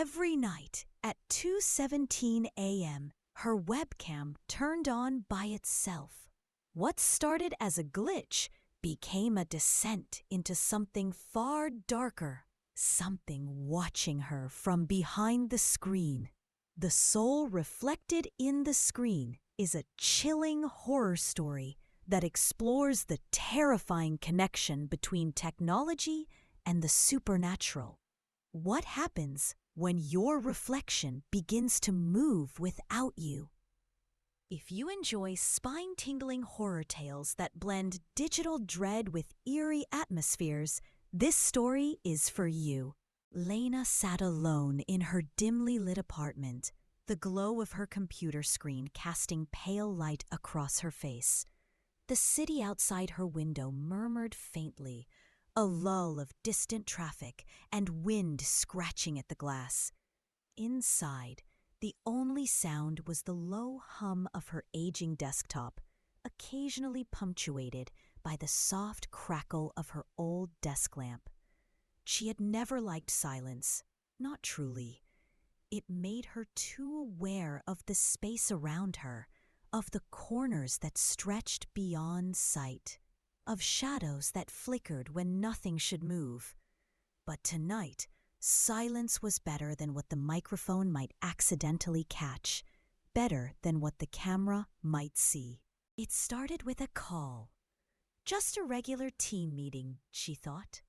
Every night at 2:17 a.m., her webcam turned on by itself. What started as a glitch became a descent into something far darker, something watching her from behind the screen. The soul reflected in the screen is a chilling horror story that explores the terrifying connection between technology and the supernatural. What happens when your reflection begins to move without you? If you enjoy spine-tingling horror tales that blend digital dread with eerie atmospheres, this story is for you. Lena sat alone in her dimly lit apartment, the glow of her computer screen casting pale light across her face. The city outside her window murmured faintly, a lull of distant traffic and wind scratching at the glass. Inside, the only sound was the low hum of her aging desktop, occasionally punctuated by the soft crackle of her old desk lamp. She had never liked silence, not truly. It made her too aware of the space around her, of the corners that stretched beyond sight, of shadows that flickered when nothing should move. But tonight, silence was better than what the microphone might accidentally catch, better than what the camera might see. It started with a call. Just a regular team meeting, she thought.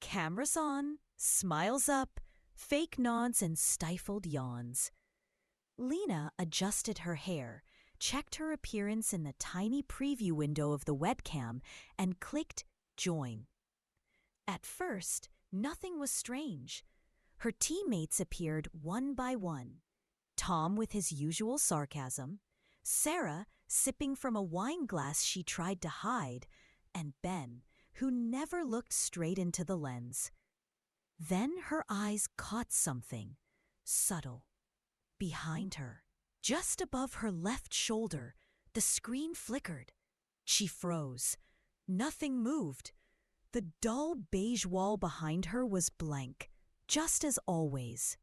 Cameras on, smiles up, fake nods and stifled yawns. Lena adjusted her hair, checked her appearance in the tiny preview window of the webcam, and clicked Join. At first, nothing was strange. Her teammates appeared one by one. Tom with his usual sarcasm, Sarah sipping from a wine glass she tried to hide, and Ben, who never looked straight into the lens. Then her eyes caught something, subtle. Behind her, just above her left shoulder, the screen flickered. She froze. Nothing moved. The dull beige wall behind her was blank, just as always.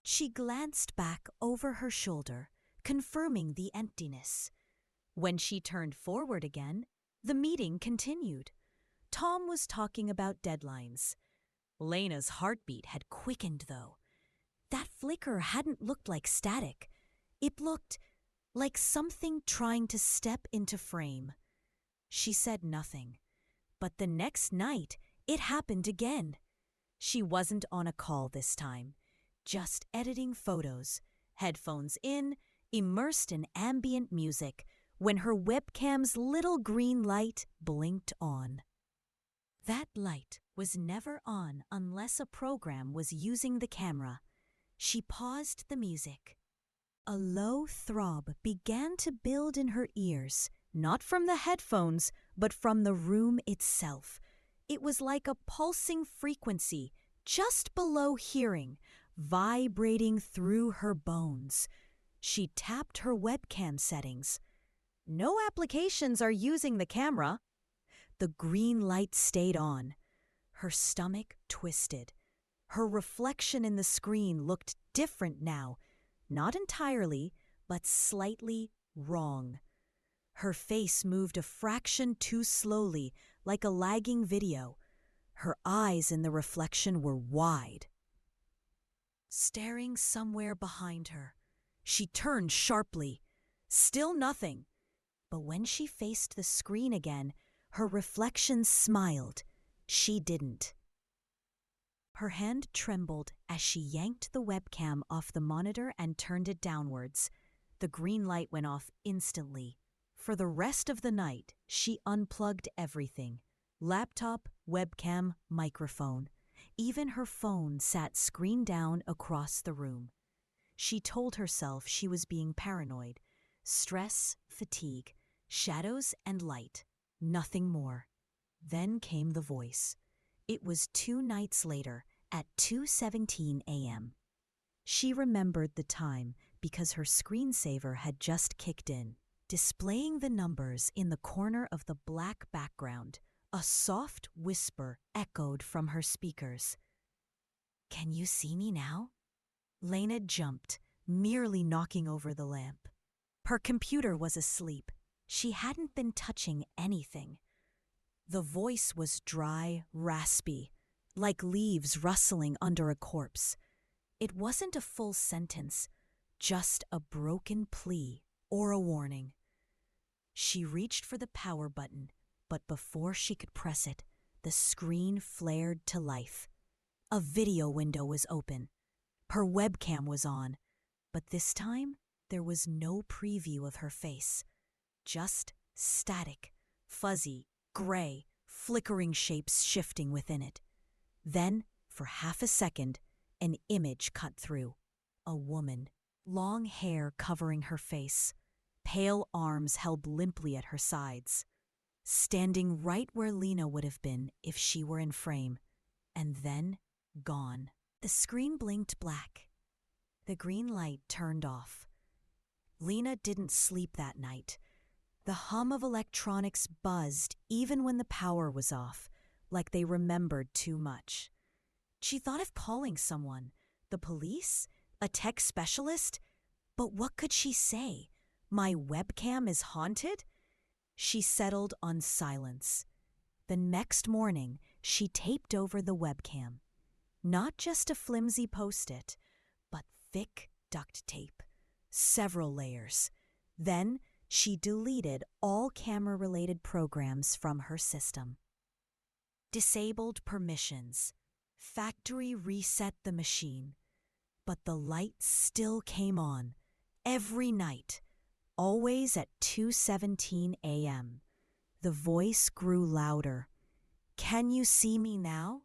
She glanced back over her shoulder, confirming the emptiness. When she turned forward again, the meeting continued. Tom was talking about deadlines. Lena's heartbeat had quickened, though. That flicker hadn't looked like static. It looked like something trying to step into frame. She said nothing. But the next night, it happened again. She wasn't on a call this time, just editing photos, headphones in, immersed in ambient music, when her webcam's little green light blinked on. That light was never on unless a program was using the camera. She paused the music. A low throb began to build in her ears, not from the headphones, but from the room itself. It was like a pulsing frequency just below hearing, vibrating through her bones. She tapped her webcam settings. No applications are using the camera. The green light stayed on. Her stomach twisted. Her reflection in the screen looked different now, not entirely, but slightly wrong. Her face moved a fraction too slowly, like a lagging video. Her eyes in the reflection were wide. Staring somewhere behind her, she turned sharply. Still nothing. But when she faced the screen again, her reflection smiled. She didn't. Her hand trembled as she yanked the webcam off the monitor and turned it downwards. The green light went off instantly. For the rest of the night, she unplugged everything. Laptop, webcam, microphone. Even her phone sat screen down across the room. She told herself she was being paranoid. Stress, fatigue, shadows and light. Nothing more. Then came the voice. It was 2 nights later at 2:17 a.m. She remembered the time because her screensaver had just kicked in. Displaying the numbers in the corner of the black background, a soft whisper echoed from her speakers. Can you see me now? Lena jumped, merely knocking over the lamp. Her computer was asleep. She hadn't been touching anything. The voice was dry, raspy, like leaves rustling under a corpse. It wasn't a full sentence, just a broken plea or a warning. She reached for the power button, but before she could press it, the screen flared to life. A video window was open. Her webcam was on, but this time there was no preview of her face. Just static, fuzzy, gray, flickering shapes shifting within it. Then, for half a second, an image cut through. A woman, long hair covering her face, pale arms held limply at her sides, standing right where Lena would have been if she were in frame, and then gone. The screen blinked black. The green light turned off. Lena didn't sleep that night. The hum of electronics buzzed even when the power was off, like they remembered too much. She thought of calling someone, the police, a tech specialist, but what could she say? My webcam is haunted? She settled on silence. The next morning, she taped over the webcam. Not just a flimsy post-it, but thick duct tape, several layers. Then she deleted all camera-related programs from her system. Disabled permissions. Factory reset the machine. But the light still came on, every night, always at 2:17 a.m. The voice grew louder. Can you see me now?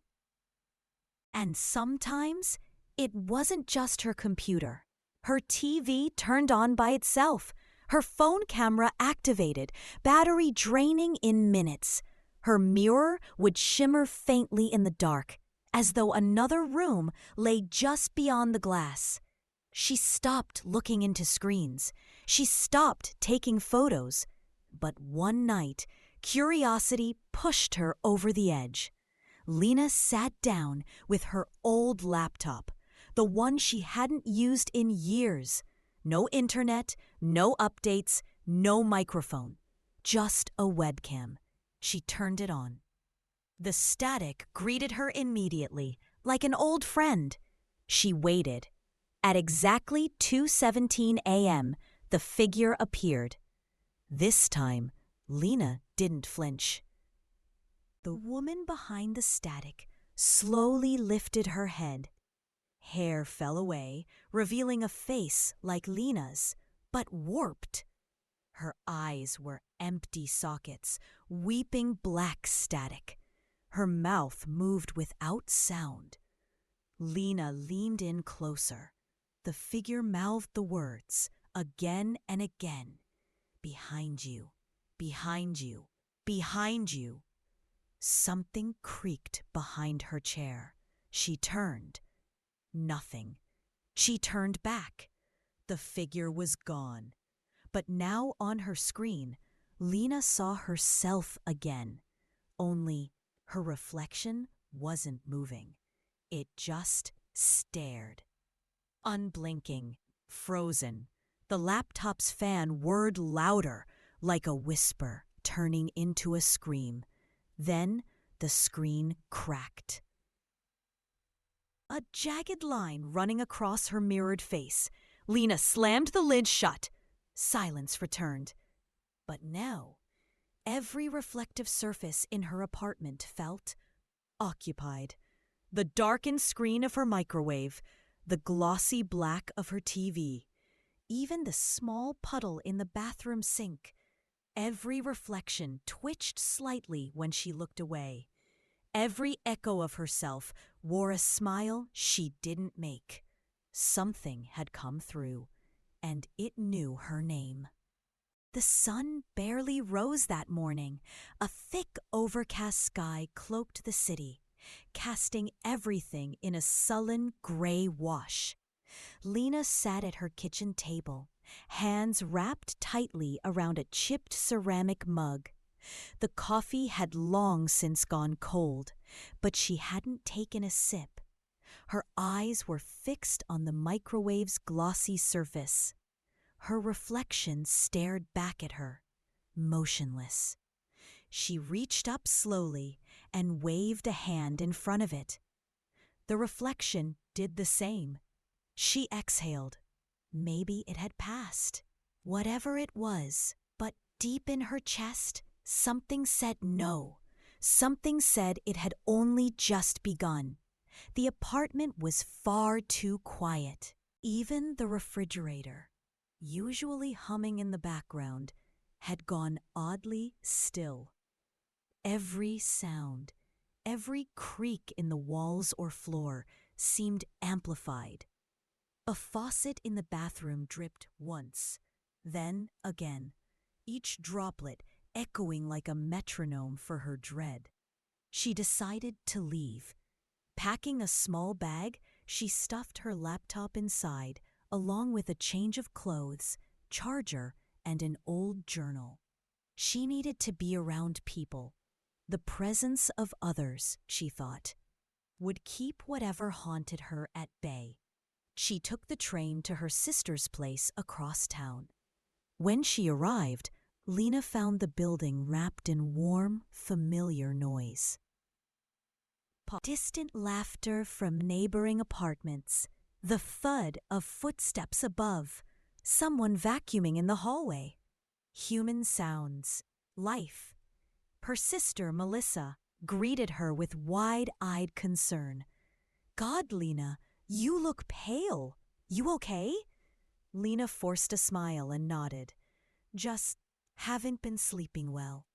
And sometimes it wasn't just her computer. Her TV turned on by itself. Her phone camera activated, battery draining in minutes. Her mirror would shimmer faintly in the dark, as though another room lay just beyond the glass. She stopped looking into screens. She stopped taking photos. But one night, curiosity pushed her over the edge. Lena sat down with her old laptop, the one she hadn't used in years. No internet, no updates, no microphone. Just a webcam. She turned it on. The static greeted her immediately, like an old friend. She waited. At exactly 2:17 a.m., the figure appeared. This time, Lena didn't flinch. The woman behind the static slowly lifted her head. Hair fell away, revealing a face like Lena's, but warped. Her eyes were empty sockets, weeping black static. Her mouth moved without sound. Lena leaned in closer. The figure mouthed the words again and again. Behind you, behind you, behind you. Something creaked behind her chair. She turned. Nothing. She turned back. The figure was gone. But now on her screen, Lena saw herself again. Only her reflection wasn't moving. It just stared. Unblinking, frozen. The laptop's fan whirred louder, like a whisper turning into a scream. Then the screen cracked. A jagged line running across her mirrored face. Lena slammed the lid shut. Silence returned. But now, every reflective surface in her apartment felt occupied. The darkened screen of her microwave, the glossy black of her TV, even the small puddle in the bathroom sink. Every reflection twitched slightly when she looked away. Every echo of herself wore a smile she didn't make. Something had come through, and it knew her name. The sun barely rose that morning. A thick, overcast sky cloaked the city, casting everything in a sullen gray wash. Lena sat at her kitchen table, hands wrapped tightly around a chipped ceramic mug. The coffee had long since gone cold, but she hadn't taken a sip. Her eyes were fixed on the microwave's glossy surface. Her reflection stared back at her, motionless. She reached up slowly and waved a hand in front of it. The reflection did the same. She exhaled. Maybe it had passed. Whatever it was, but deep in her chest, something said no. Something said it had only just begun. The apartment was far too quiet. Even the refrigerator, usually humming in the background, had gone oddly still. Every sound, every creak in the walls or floor seemed amplified. A faucet in the bathroom dripped once, then again, each droplet echoing like a metronome for her dread. She decided to leave. Packing a small bag, she stuffed her laptop inside, along with a change of clothes, charger, and an old journal. She needed to be around people. The presence of others, she thought, would keep whatever haunted her at bay. She took the train to her sister's place across town. When she arrived, Lena found the building wrapped in warm, familiar noise. Distant laughter from neighboring apartments, the thud of footsteps above, someone vacuuming in the hallway. Human sounds, life. Her sister, Melissa, greeted her with wide-eyed concern. "God, Lena, you look pale. You okay?" Lena forced a smile and nodded. "Just haven't been sleeping well."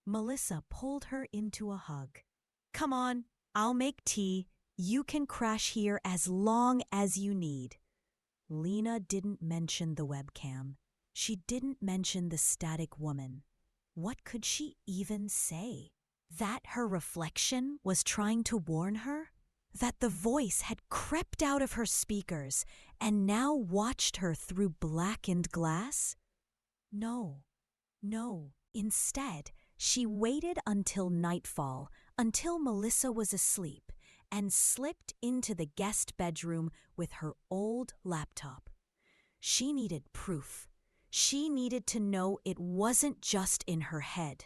Melissa pulled her into a hug. "Come on, I'll make tea. You can crash here as long as you need." Lena didn't mention the webcam. She didn't mention the static woman. What could she even say? That her reflection was trying to warn her? That the voice had crept out of her speakers and now watched her through blackened glass? No. Instead, she waited until nightfall, until Melissa was asleep, and slipped into the guest bedroom with her old laptop. She needed proof. She needed to know it wasn't just in her head.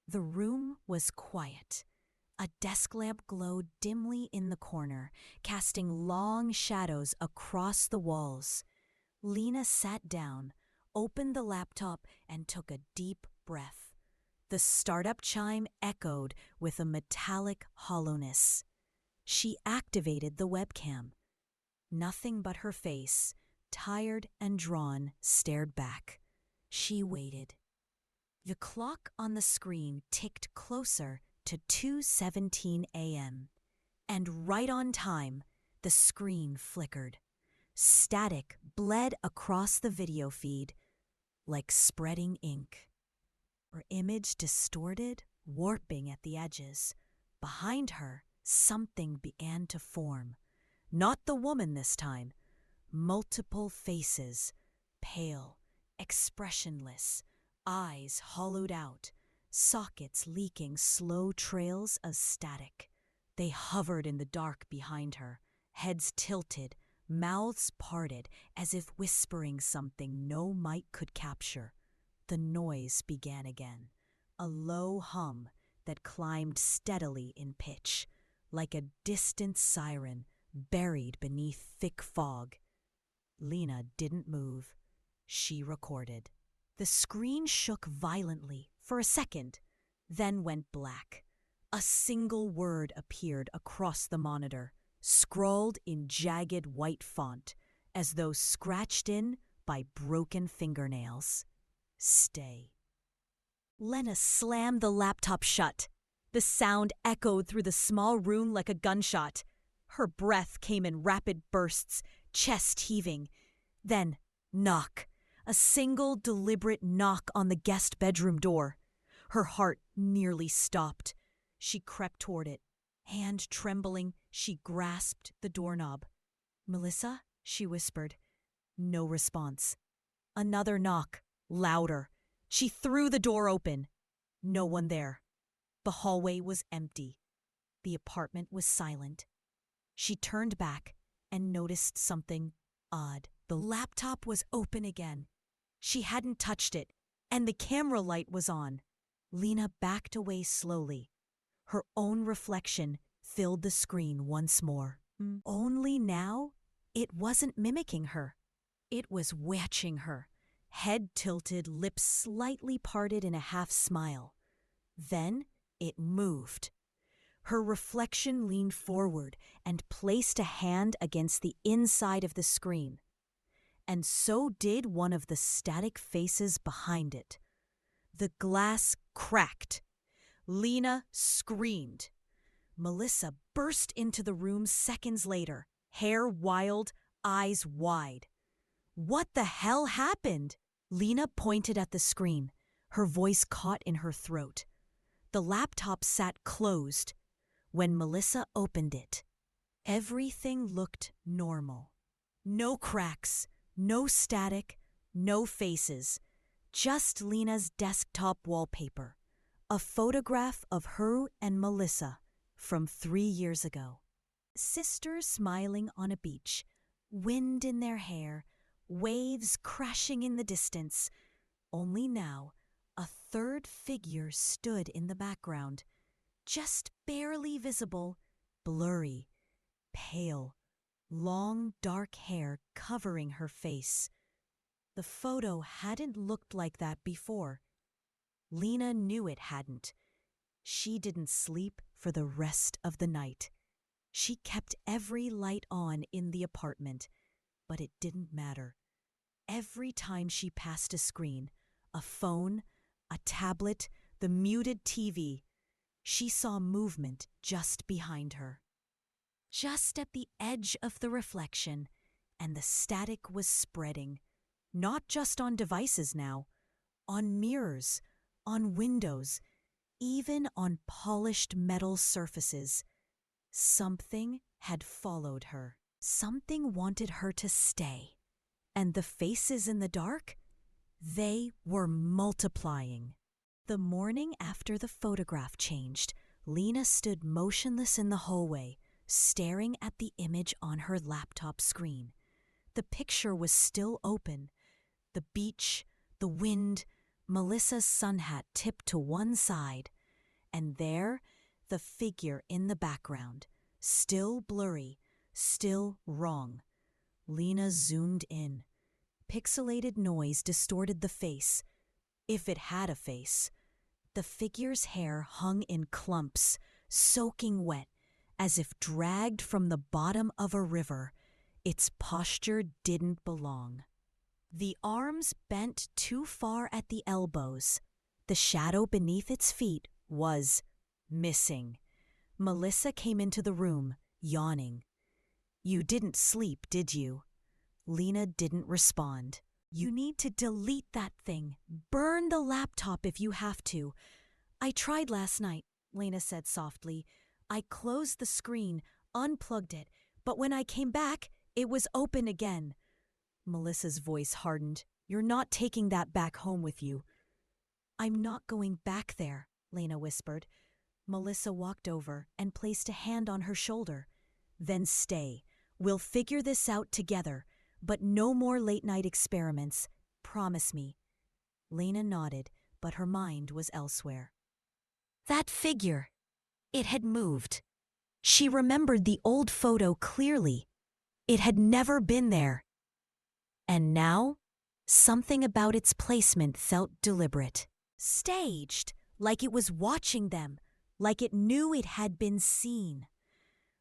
The room was quiet. A desk lamp glowed dimly in the corner, casting long shadows across the walls. Lena sat down, opened the laptop, and took a deep breath. The startup chime echoed with a metallic hollowness. She activated the webcam. Nothing but her face, tired and drawn, stared back. She waited. The clock on the screen ticked closer to 2:17 a.m. And right on time, the screen flickered. Static bled across the video feed like spreading ink. Her image distorted, warping at the edges. Behind her, something began to form. Not the woman this time. Multiple faces, pale, expressionless, eyes hollowed out, sockets leaking slow trails of static. They hovered in the dark behind her, heads tilted, mouths parted, as if whispering something no mic could capture. The noise began again, a low hum that climbed steadily in pitch, like a distant siren buried beneath thick fog. Lena didn't move. She recorded. The screen shook violently for a second, then went black. A single word appeared across the monitor, scrawled in jagged white font, as though scratched in by broken fingernails. Stay. Lena slammed the laptop shut. The sound echoed through the small room like a gunshot. Her breath came in rapid bursts, chest heaving. Then, knock. A single deliberate knock on the guest bedroom door. Her heart nearly stopped. She crept toward it. Hand trembling, she grasped the doorknob. "Melissa?" she whispered. No response. Another knock, louder. She threw the door open. No one there. The hallway was empty. The apartment was silent. She turned back and noticed something odd. The laptop was open again. She hadn't touched it, and the camera light was on. Lena backed away slowly. Her own reflection filled the screen once more. Only now, it wasn't mimicking her. It was watching her, head tilted, lips slightly parted in a half smile. Then it moved. Her reflection leaned forward and placed a hand against the inside of the screen. And so did one of the static faces behind it. The glass cracked. Lena screamed. Melissa burst into the room seconds later, hair wild, eyes wide. What the hell happened? Lena pointed at the screen, her voice caught in her throat. The laptop sat closed. When Melissa opened it, everything looked normal. No cracks, no static, no faces. Just Lena's desktop wallpaper. A photograph of her and Melissa from 3 years ago. Sisters smiling on a beach, wind in their hair, waves crashing in the distance. Only now, a third figure stood in the background, just barely visible, blurry, pale, long dark hair covering her face. The photo hadn't looked like that before. Lena knew it hadn't. She didn't sleep for the rest of the night. She kept every light on in the apartment, but it didn't matter. Every time she passed a screen, a phone, a tablet, the muted TV, she saw movement just behind her. Just at the edge of the reflection, and the static was spreading, not just on devices now, on mirrors, on windows, even on polished metal surfaces. Something had followed her. Something wanted her to stay. And the faces in the dark? They were multiplying. The morning after the photograph changed, Lena stood motionless in the hallway, staring at the image on her laptop screen. The picture was still open. The beach, the wind, Melissa's sun hat tipped to one side. And there, the figure in the background, still blurry, still wrong. Lena zoomed in. Pixelated noise distorted the face, if it had a face. The figure's hair hung in clumps, soaking wet, as if dragged from the bottom of a river. Its posture didn't belong. The arms bent too far at the elbows. The shadow beneath its feet was missing. Melissa came into the room, yawning. "You didn't sleep, did you?" Lena didn't respond. "You need to delete that thing. Burn the laptop if you have to." "I tried last night," Lena said softly. "I closed the screen, unplugged it, but when I came back, it was open again." Melissa's voice hardened. "You're not taking that back home with you." "I'm not going back there," Lena whispered. Melissa walked over and placed a hand on her shoulder. "Then stay. We'll figure this out together, but no more late-night experiments. Promise me." Lena nodded, but her mind was elsewhere. That figure. It had moved. She remembered the old photo clearly. It had never been there. And now, something about its placement felt deliberate. Staged, like it was watching them, like it knew it had been seen.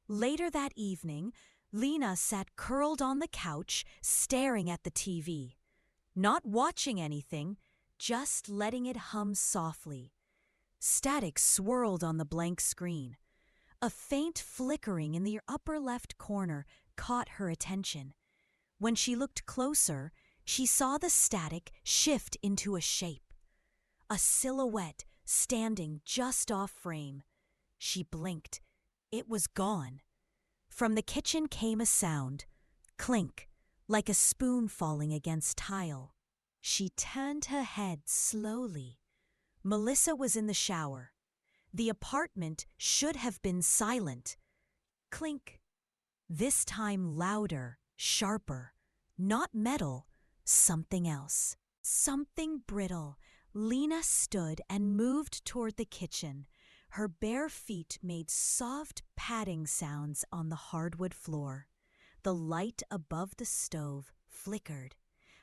Later that evening, Lena sat curled on the couch, staring at the TV. Not watching anything, just letting it hum softly. Static swirled on the blank screen. A faint flickering in the upper left corner caught her attention. When she looked closer, she saw the static shift into a shape. A silhouette standing just off frame. She blinked. It was gone. From the kitchen came a sound. Clink, like a spoon falling against tile. She turned her head slowly. Melissa was in the shower. The apartment should have been silent. Clink, This time louder, sharper. Not metal, something else. Something brittle. Lena stood and moved toward the kitchen. Her bare feet made soft padding sounds on the hardwood floor. The light above the stove flickered.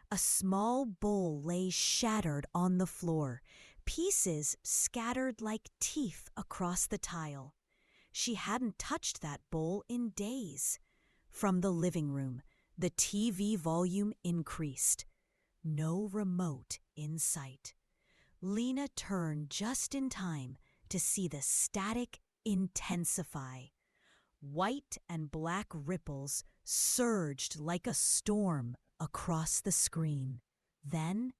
A small bowl lay shattered on the floor, pieces scattered like teeth across the tile. She hadn't touched that bowl in days. From the living room, the TV volume increased. No remote in sight. Lena turned just in time to see the static intensify. White and black ripples surged like a storm across the screen. Then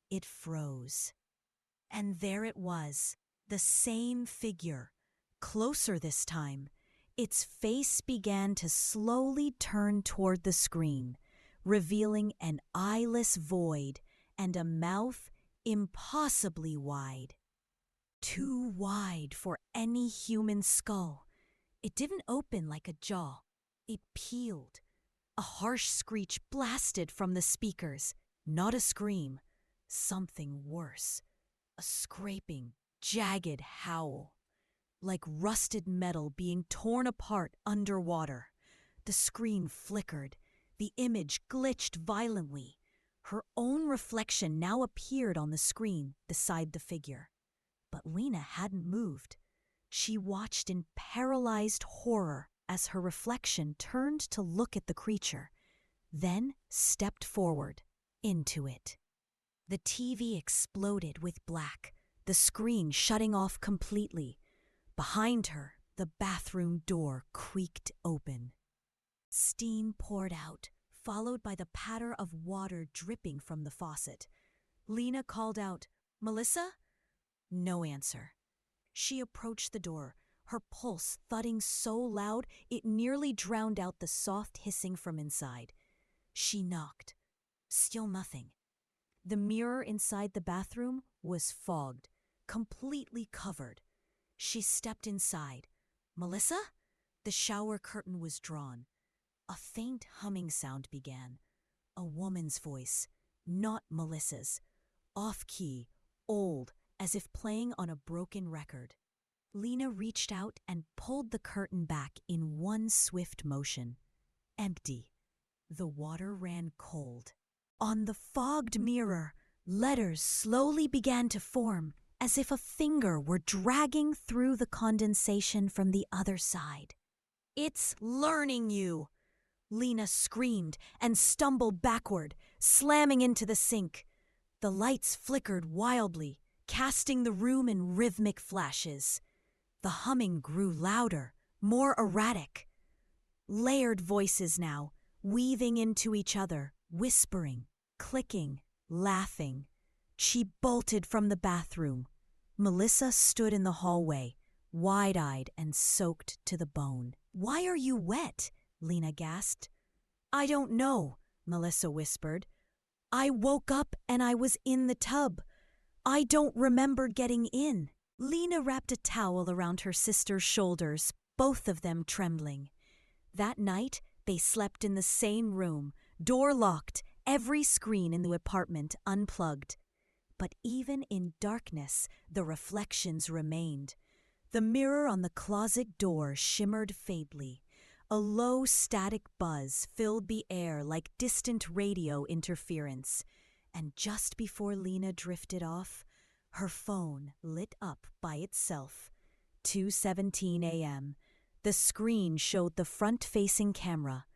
it froze. And there it was, the same figure, closer this time. Its face began to slowly turn toward the screen, revealing an eyeless void and a mouth impossibly wide. Too wide for any human skull. It didn't open like a jaw. It peeled. A harsh screech blasted from the speakers. Not a scream. Something worse. A scraping, jagged howl. Like rusted metal being torn apart underwater. The screen flickered. The image glitched violently. Her own reflection now appeared on the screen beside the figure. But Lena hadn't moved. She watched in paralyzed horror as her reflection turned to look at the creature, then stepped forward into it. The TV exploded with black, the screen shutting off completely. Behind her, the bathroom door creaked open. Steam poured out, followed by the patter of water dripping from the faucet. Lena called out, "Melissa?" No answer. She approached the door, her pulse thudding so loud it nearly drowned out the soft hissing from inside. She knocked. Still nothing. The mirror inside the bathroom was fogged, completely covered. She stepped inside. "Melissa?" The shower curtain was drawn. A faint humming sound began. A woman's voice, not Melissa's. Off-key, old, as if playing on a broken record. Lena reached out and pulled the curtain back in one swift motion. Empty. The water ran cold. On the fogged mirror, letters slowly began to form, as if a finger were dragging through the condensation from the other side. "It's learning you!" Lena screamed and stumbled backward, slamming into the sink. The lights flickered wildly, casting the room in rhythmic flashes. The humming grew louder, more erratic. Layered voices now, weaving into each other, whispering, clicking, laughing. She bolted from the bathroom. Melissa stood in the hallway, wide-eyed and soaked to the bone. "Why are you wet?" Lena gasped. "I don't know," Melissa whispered. "I woke up and I was in the tub. I don't remember getting in." Lena wrapped a towel around her sister's shoulders, both of them trembling. That night, they slept in the same room, door locked, every screen in the apartment unplugged. But even in darkness, the reflections remained. The mirror on the closet door shimmered faintly. A low static buzz filled the air like distant radio interference. And just before Lena drifted off, her phone lit up by itself. 2:17 a.m. The screen showed the front-facing camera.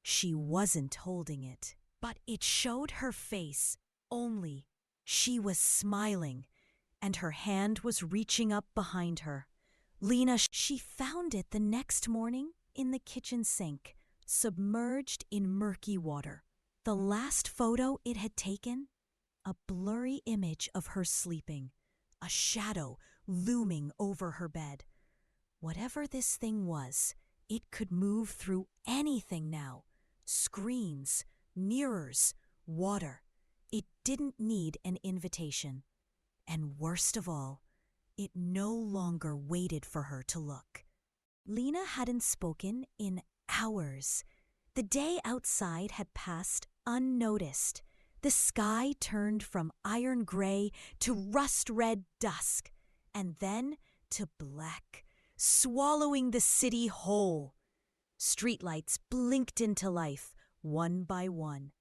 She wasn't holding it, but it showed her face only. She was smiling, and her hand was reaching up behind her. She found it the next morning in the kitchen sink, submerged in murky water. The last photo it had taken? A blurry image of her sleeping, a shadow looming over her bed. Whatever this thing was, it could move through anything now. Screens, mirrors, water. It didn't need an invitation. And worst of all, it no longer waited for her to look. Lena hadn't spoken in hours. The day outside had passed unnoticed. The sky turned from iron gray to rust-red dusk, and then to black, swallowing the city whole. Streetlights blinked into life, one by one.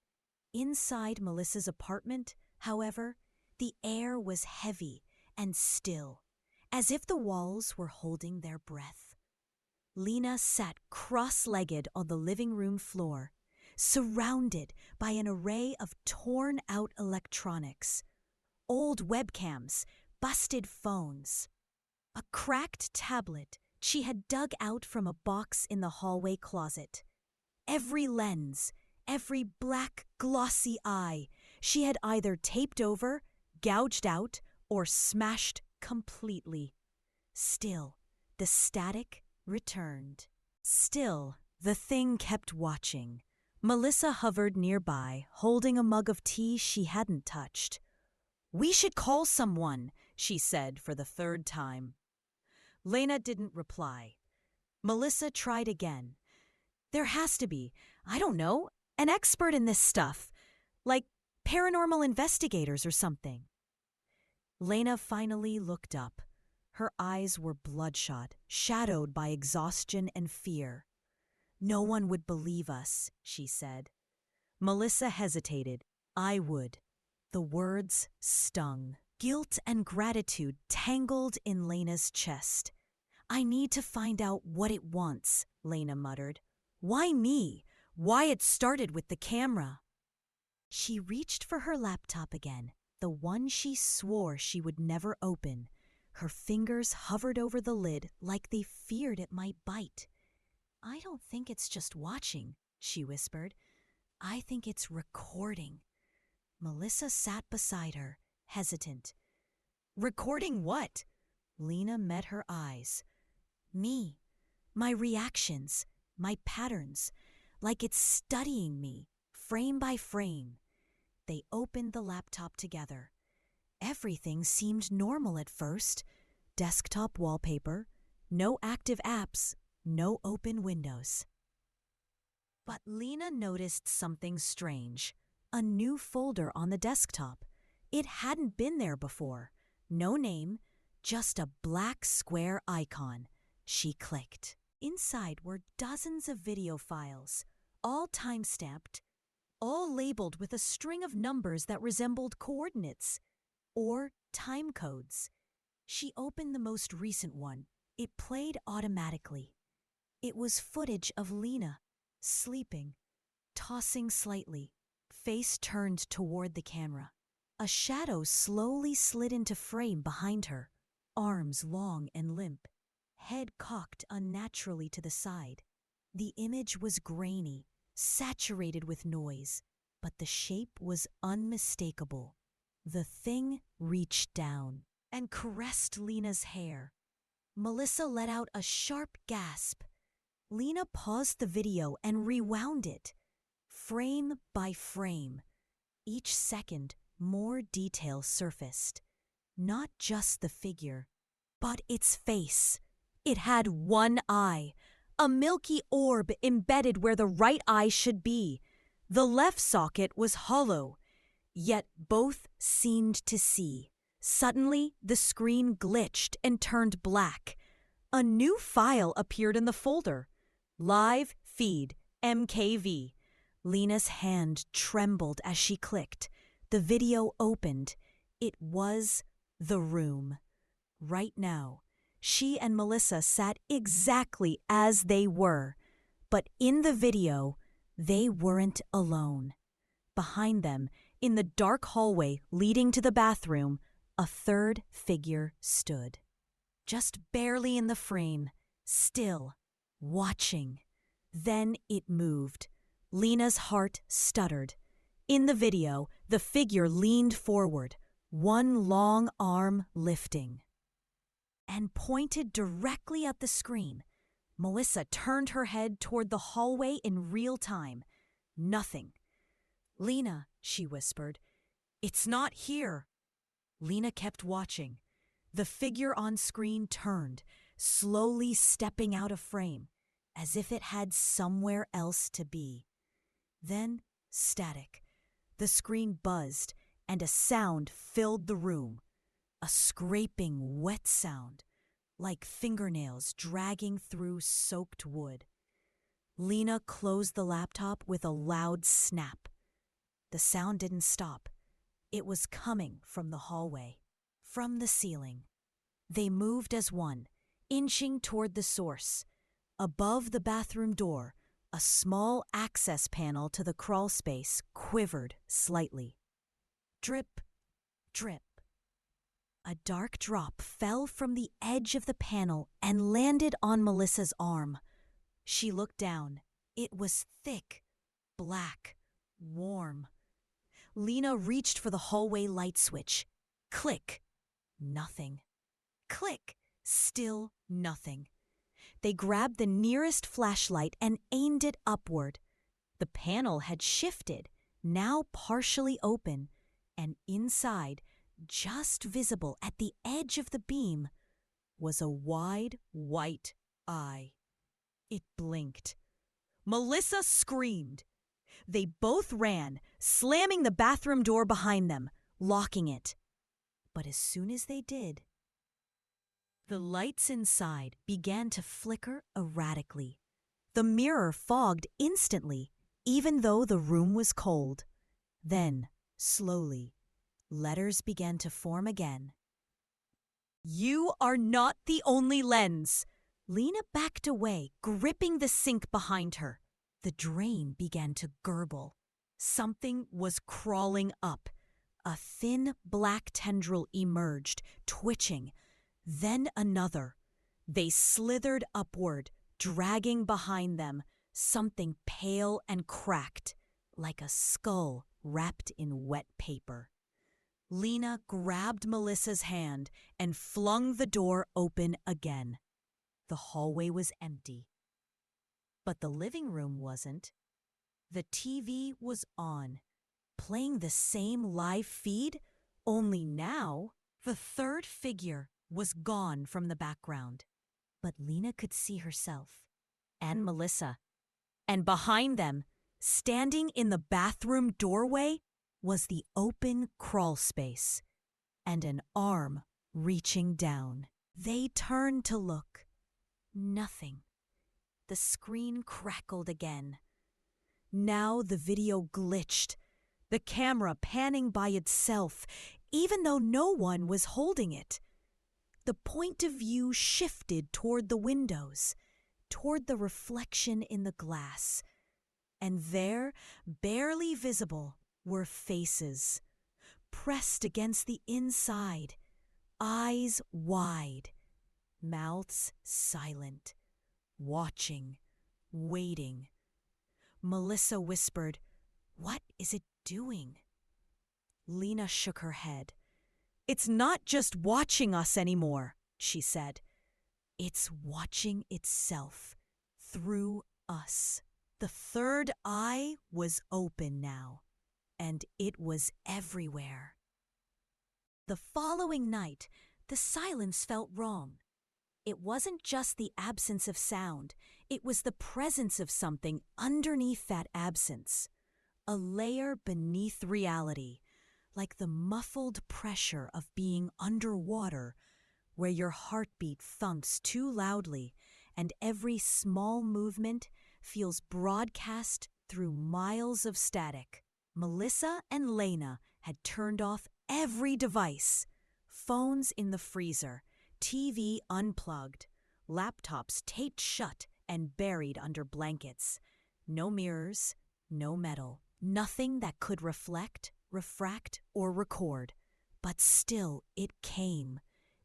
Inside Melissa's apartment, however, the air was heavy and still, as if the walls were holding their breath. Lena sat cross-legged on the living room floor, surrounded by an array of torn-out electronics. Old webcams, busted phones, a cracked tablet she had dug out from a box in the hallway closet. Every lens, every black, glossy eye she had either taped over, gouged out, or smashed completely. Still, the static returned. Still, the thing kept watching. Melissa hovered nearby, holding a mug of tea she hadn't touched. "We should call someone," she said for the third time. Lena didn't reply. Melissa tried again. "There has to be, I don't know, an expert in this stuff, like paranormal investigators or something." Lena finally looked up. Her eyes were bloodshot, shadowed by exhaustion and fear. "No one would believe us," she said. Melissa hesitated. "I would." The words stung. Guilt and gratitude tangled in Lena's chest. "I need to find out what it wants," Lena muttered. "Why me? Why it started with the camera?" She reached for her laptop again, the one she swore she would never open. Her fingers hovered over the lid like they feared it might bite. "I don't think it's just watching," she whispered. "I think it's recording." Melissa sat beside her, hesitant. "Recording what?" Lena met her eyes. "Me. My reactions, my patterns, like it's studying me, frame by frame." They opened the laptop together. Everything seemed normal at first. Desktop wallpaper, no active apps, no open windows. But Lena noticed something strange. A new folder on the desktop. It hadn't been there before. No name, just a black square icon. She clicked. Inside were dozens of video files, all time-stamped, all labeled with a string of numbers that resembled coordinates or time codes. She opened the most recent one. It played automatically. It was footage of Lena, sleeping, tossing slightly, face turned toward the camera. A shadow slowly slid into frame behind her, arms long and limp, head cocked unnaturally to the side. The image was grainy, saturated with noise, but the shape was unmistakable. The thing reached down and caressed Lena's hair. Melissa let out a sharp gasp. Lena paused the video and rewound it, frame by frame. Each second, more detail surfaced. Not just the figure, but its face. It had one eye, a milky orb embedded where the right eye should be. The left socket was hollow, yet both seemed to see. Suddenly, the screen glitched and turned black. A new file appeared in the folder. Live feed, MKV. Lena's hand trembled as she clicked. The video opened. It was the room. Right now, she and Melissa sat exactly as they were. But in the video, they weren't alone. Behind them, in the dark hallway leading to the bathroom, a third figure stood. Just barely in the frame, still, watching. Then it moved. Lena's heart stuttered. In the video, the figure leaned forward, one long arm lifting, and pointed directly at the screen. Melissa turned her head toward the hallway in real time. Nothing. "Lena," she whispered, "it's not here." Lena kept watching. The figure on screen turned, slowly stepping out of frame. as if it had somewhere else to be. Then, static. The screen buzzed, and a sound filled the room. A scraping, wet sound, like fingernails dragging through soaked wood. Lena closed the laptop with a loud snap. The sound didn't stop. It was coming from the hallway, from the ceiling. They moved as one, inching toward the source. Above the bathroom door, a small access panel to the crawlspace quivered slightly. Drip, drip. A dark drop fell from the edge of the panel and landed on Melissa's arm. She looked down. It was thick, black, warm. Lena reached for the hallway light switch. Click. Nothing. Click. Still nothing. They grabbed the nearest flashlight and aimed it upward. The panel had shifted, now partially open, and inside, just visible at the edge of the beam, was a wide, white eye. It blinked. Melissa screamed. They both ran, slamming the bathroom door behind them, locking it. But as soon as they did, the lights inside began to flicker erratically. The mirror fogged instantly, even though the room was cold. Then, slowly, letters began to form again. "You are not the only lens!" Lena backed away, gripping the sink behind her. The drain began to gurgle. Something was crawling up. A thin black tendril emerged, twitching. Then another. They slithered upward, dragging behind them something pale and cracked, like a skull wrapped in wet paper. Lena grabbed Melissa's hand and flung the door open again. The hallway was empty. But the living room wasn't. The TV was on, playing the same live feed, only now the third figure was gone from the background. But Lena could see herself and Melissa. And behind them, standing in the bathroom doorway, was the open crawl space and an arm reaching down. They turned to look. Nothing. The screen crackled again. Now the video glitched, the camera panning by itself, even though no one was holding it. The point of view shifted toward the windows, toward the reflection in the glass. And there, barely visible, were faces, pressed against the inside, eyes wide, mouths silent, watching, waiting. Melissa whispered, "What is it doing?" Lena shook her head. "It's not just watching us anymore," she said. "It's watching itself through us." The third eye was open now, and it was everywhere. The following night, the silence felt wrong. It wasn't just the absence of sound, it was the presence of something underneath that absence. A layer beneath reality, like the muffled pressure of being underwater, where your heartbeat thumps too loudly and every small movement feels broadcast through miles of static. Melissa and Lena had turned off every device. Phones in the freezer, TV unplugged, laptops taped shut and buried under blankets. No mirrors, no metal, nothing that could reflect, refract, or record. But still it came.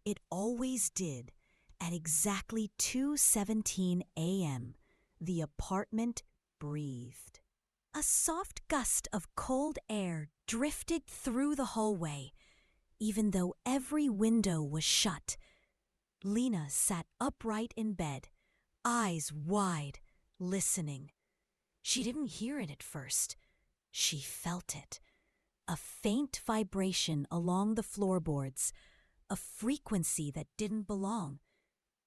It always did. At exactly 2:17 a.m., the apartment breathed. A soft gust of cold air drifted through the hallway, even though every window was shut. Lena sat upright in bed, eyes wide, listening. She didn't hear it at first. She felt it. A faint vibration along the floorboards, a frequency that didn't belong.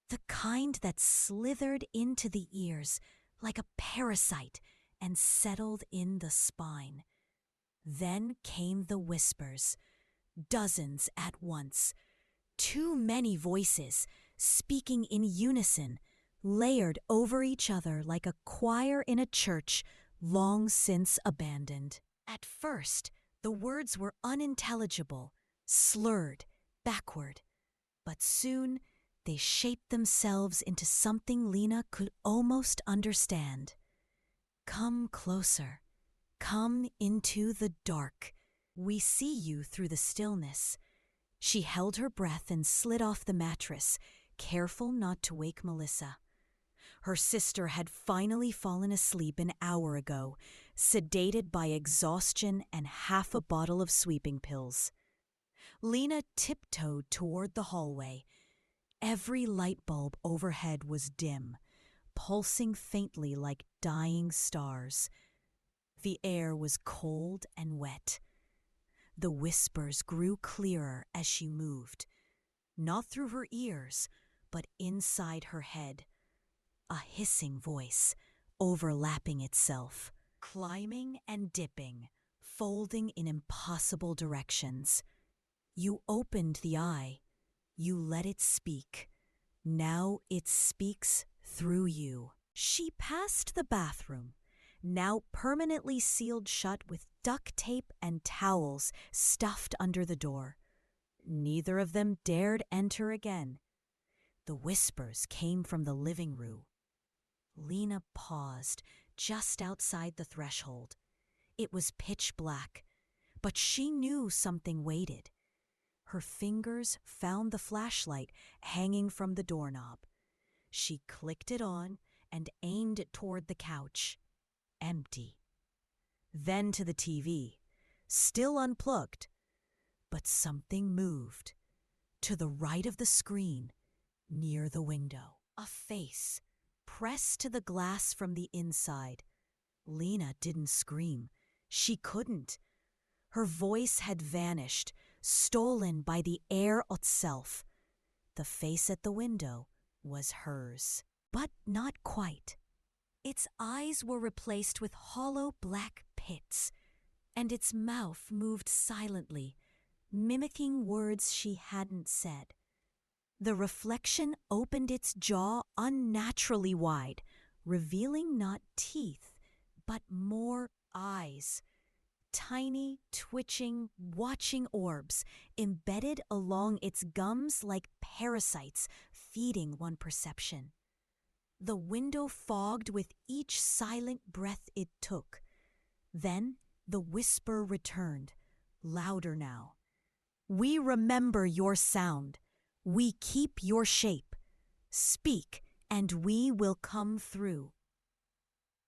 the kind that slithered into the ears like a parasite and settled in the spine. Then came the whispers, dozens at once, too many voices speaking in unison, layered over each other like a choir in a church long since abandoned. At first, the words were unintelligible, slurred, backward, but soon they shaped themselves into something Lena could almost understand. Come closer. Come into the dark. We see you through the stillness. She held her breath and slid off the mattress, careful not to wake Melissa. Her sister had finally fallen asleep an hour ago, sedated by exhaustion and half a bottle of sleeping pills. Lena tiptoed toward the hallway. Every light bulb overhead was dim, pulsing faintly like dying stars. The air was cold and wet. The whispers grew clearer as she moved, not through her ears, but inside her head. A hissing voice, overlapping itself, climbing and dipping, folding in impossible directions. You opened the eye. You let it speak. Now it speaks through you. She passed the bathroom, now permanently sealed shut with duct tape and towels stuffed under the door. Neither of them dared enter again. The whispers came from the living room. Lena paused just outside the threshold. It was pitch black, but she knew something waited. Her fingers found the flashlight hanging from the doorknob. She clicked it on and aimed it toward the couch. Empty. Then to the TV, still unplugged. But something moved. To the right of the screen, near the window. A face, pressed to the glass from the inside. Lena didn't scream. She couldn't. Her voice had vanished, stolen by the air itself. The face at the window was hers, but not quite. Its eyes were replaced with hollow black pits, and its mouth moved silently, mimicking words she hadn't said. The reflection opened its jaw unnaturally wide, revealing not teeth, but more eyes. Tiny, twitching, watching orbs embedded along its gums like parasites feeding one perception. The window fogged with each silent breath it took. Then the whisper returned, louder now. We remember your sound. We keep your shape. Speak, and we will come through.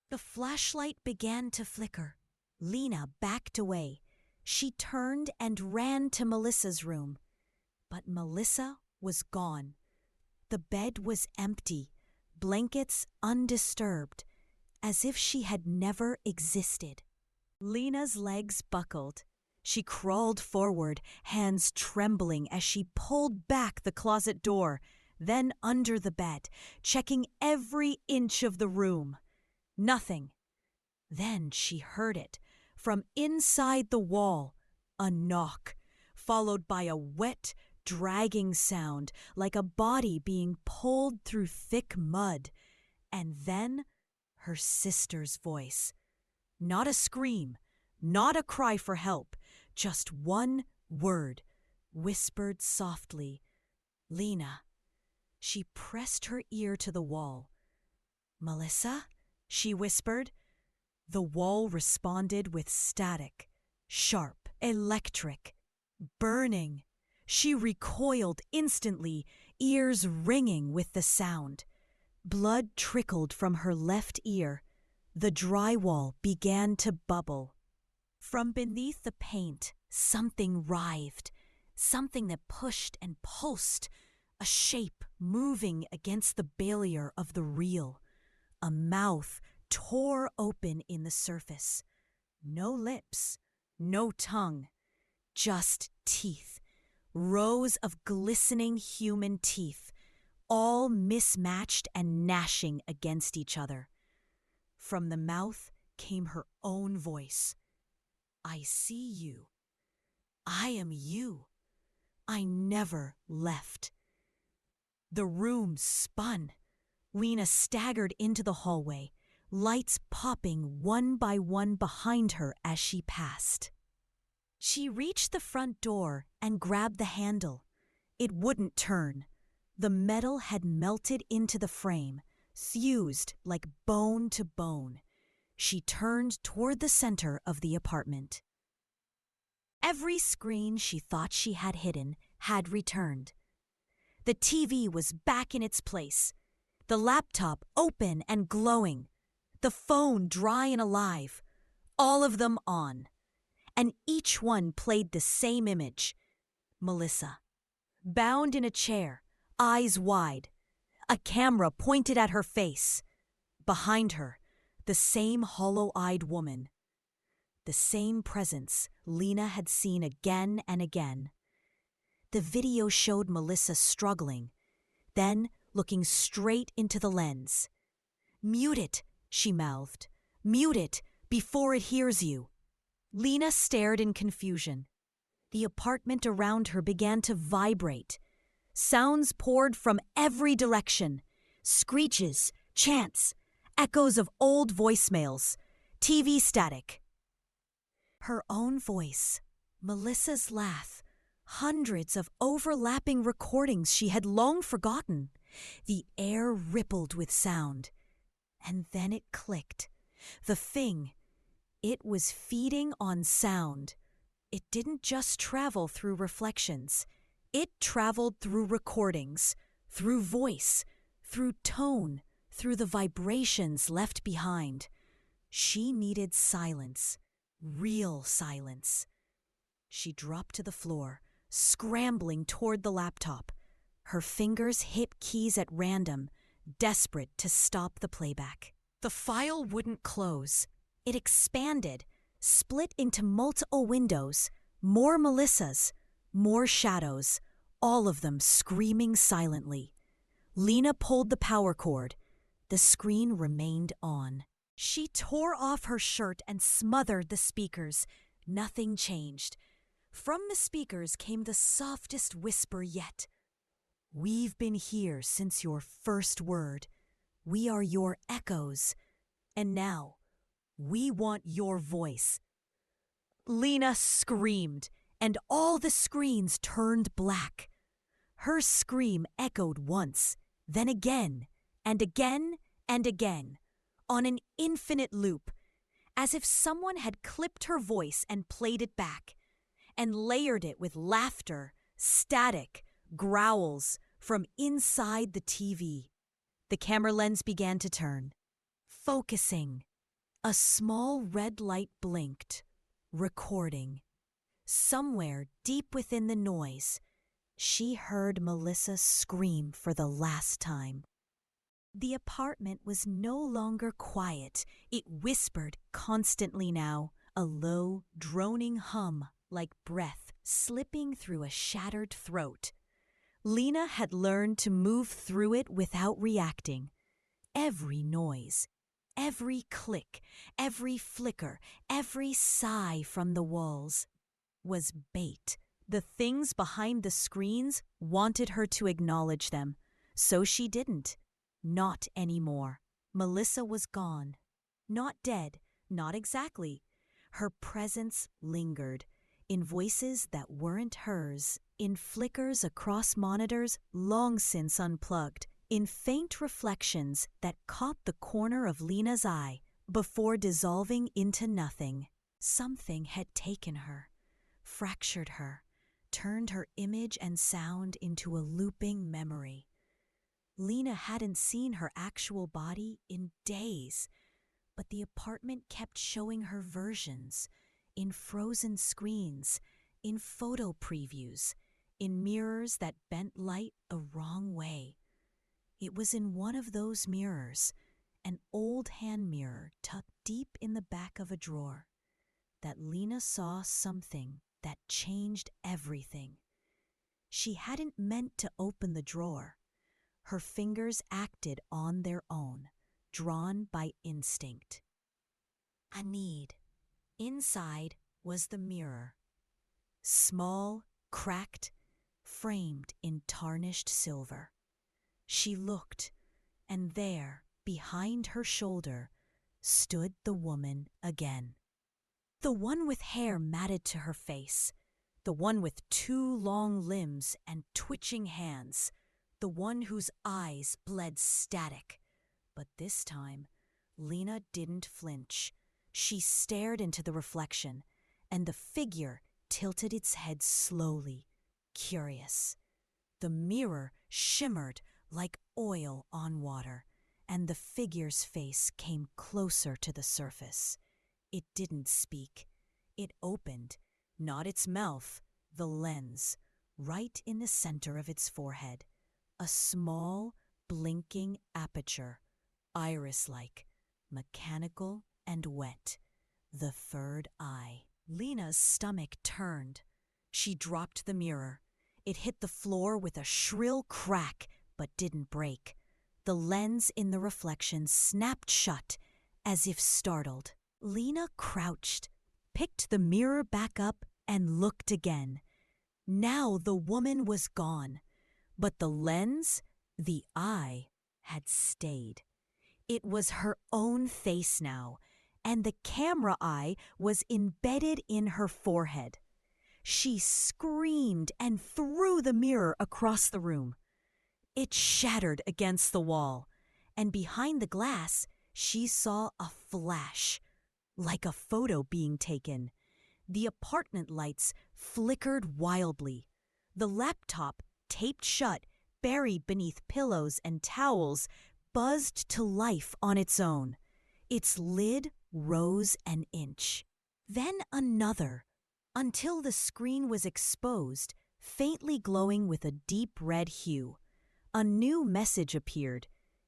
The flashlight began to flicker. Lena backed away. She turned and ran to Melissa's room. But Melissa was gone. The bed was empty, blankets undisturbed, as if she had never existed. Lena's legs buckled. She crawled forward, hands trembling as she pulled back the closet door, then under the bed, checking every inch of the room. Nothing. Then she heard it. From inside the wall, a knock, followed by a wet, dragging sound like a body being pulled through thick mud. And then her sister's voice. Not a scream, not a cry for help, just one word, whispered softly. Lena. She pressed her ear to the wall. Melissa? She whispered. The wall responded with static, sharp, electric, burning. She recoiled instantly, ears ringing with the sound. Blood trickled from her left ear. The drywall began to bubble. From beneath the paint, something writhed, something that pushed and pulsed, a shape moving against the barrier of the real. A mouth tore open in the surface. No lips, no tongue, just teeth, rows of glistening human teeth, all mismatched and gnashing against each other. From the mouth came her own voice. I see you. I am you. I never left. The room spun. Lena staggered into the hallway, lights popping one by one behind her as she passed. She reached the front door and grabbed the handle. It wouldn't turn. The metal had melted into the frame, fused like bone to bone. She turned toward the center of the apartment. Every screen she thought she had hidden had returned. The TV was back in its place, the laptop open and glowing, the phone dry and alive, all of them on. And each one played the same image. Melissa, bound in a chair, eyes wide, a camera pointed at her face. Behind her, the same hollow-eyed woman. The same presence Lena had seen again and again. The video showed Melissa struggling, then looking straight into the lens. "Mute it," she mouthed. "Mute it before it hears you." Lena stared in confusion. The apartment around her began to vibrate. Sounds poured from every direction. Screeches, chants, echoes of old voicemails, TV static. Her own voice, Melissa's laugh, hundreds of overlapping recordings she had long forgotten. The air rippled with sound. And then it clicked. The thing, it was feeding on sound. It didn't just travel through reflections. It traveled through recordings, through voice, through tone, through the vibrations left behind. She needed silence, real silence. She dropped to the floor, scrambling toward the laptop. Her fingers hit keys at random, desperate to stop the playback. The file wouldn't close. It expanded, split into multiple windows, more Melissas, more shadows, all of them screaming silently. Lena pulled the power cord. The screen remained on. She tore off her shirt and smothered the speakers. Nothing changed. From the speakers came the softest whisper yet. "We've been here since your first word. We are your echoes. And now, we want your voice." Lena screamed, and all the screens turned black. Her scream echoed once, then again, and again, and again, on an infinite loop, as if someone had clipped her voice and played it back, and layered it with laughter, static, growls from inside the TV. The camera lens began to turn, focusing. A small red light blinked, recording. Somewhere deep within the noise, she heard Melissa scream for the last time. The apartment was no longer quiet. It whispered constantly now, a low, droning hum like breath slipping through a shattered throat. Lena had learned to move through it without reacting. Every noise, every click, every flicker, every sigh from the walls was bait. The things behind the screens wanted her to acknowledge them, so she didn't. Not anymore. Melissa was gone. Not dead, not exactly. Her presence lingered, in voices that weren't hers, in flickers across monitors long since unplugged, in faint reflections that caught the corner of Lena's eye before dissolving into nothing. Something had taken her, fractured her, turned her image and sound into a looping memory. Lena hadn't seen her actual body in days, but the apartment kept showing her versions, in frozen screens, in photo previews, in mirrors that bent light a wrong way. It was in one of those mirrors, an old hand mirror tucked deep in the back of a drawer, that Lena saw something that changed everything. She hadn't meant to open the drawer. Her fingers acted on their own, drawn by instinct. A need. Inside was the mirror. Small, cracked, framed in tarnished silver. She looked, and there, behind her shoulder, stood the woman again. The one with hair matted to her face, the one with 2 long limbs and twitching hands, the one whose eyes bled static. But this time, Lena didn't flinch. She stared into the reflection, and the figure tilted its head slowly, curious. The mirror shimmered like oil on water, and the figure's face came closer to the surface. It didn't speak. It opened, not its mouth, the lens, right in the center of its forehead. A small, blinking aperture, iris-like, mechanical and wet. The third eye. Lena's stomach turned. She dropped the mirror. It hit the floor with a shrill crack, but didn't break. The lens in the reflection snapped shut, as if startled. Lena crouched, picked the mirror back up, and looked again. Now the woman was gone, but the lens, the eye, had stayed. It was her own face now, and the camera eye was embedded in her forehead. She screamed and threw the mirror across the room. It shattered against the wall, and behind the glass she saw a flash, like a photo being taken. The apartment lights flickered wildly. The laptop, taped shut, buried beneath pillows and towels, buzzed to life on its own. Its lid rose an inch, then another, until the screen was exposed, faintly glowing with a deep red hue. A new message appeared.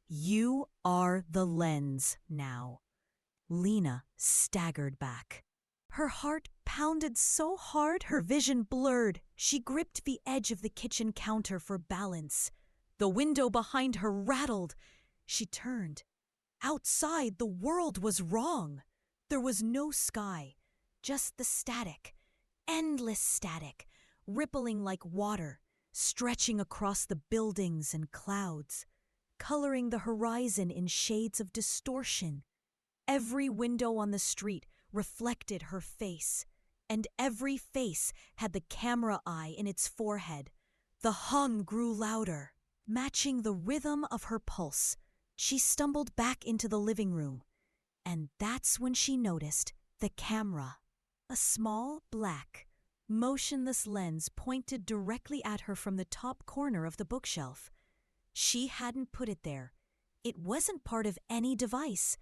You are the lens now. Lena staggered back. Her heart pounded so hard her vision blurred. She gripped the edge of the kitchen counter for balance. The window behind her rattled. She turned. Outside, the world was wrong. There was no sky, just the static, endless static, rippling like water, stretching across the buildings and clouds, coloring the horizon in shades of distortion. Every window on the street reflected her face, and every face had the camera eye in its forehead. The hum grew louder, matching the rhythm of her pulse. She stumbled back into the living room, and that's when she noticed the camera. A small, black, motionless lens pointed directly at her from the top corner of the bookshelf. She hadn't put it there. It wasn't part of any device,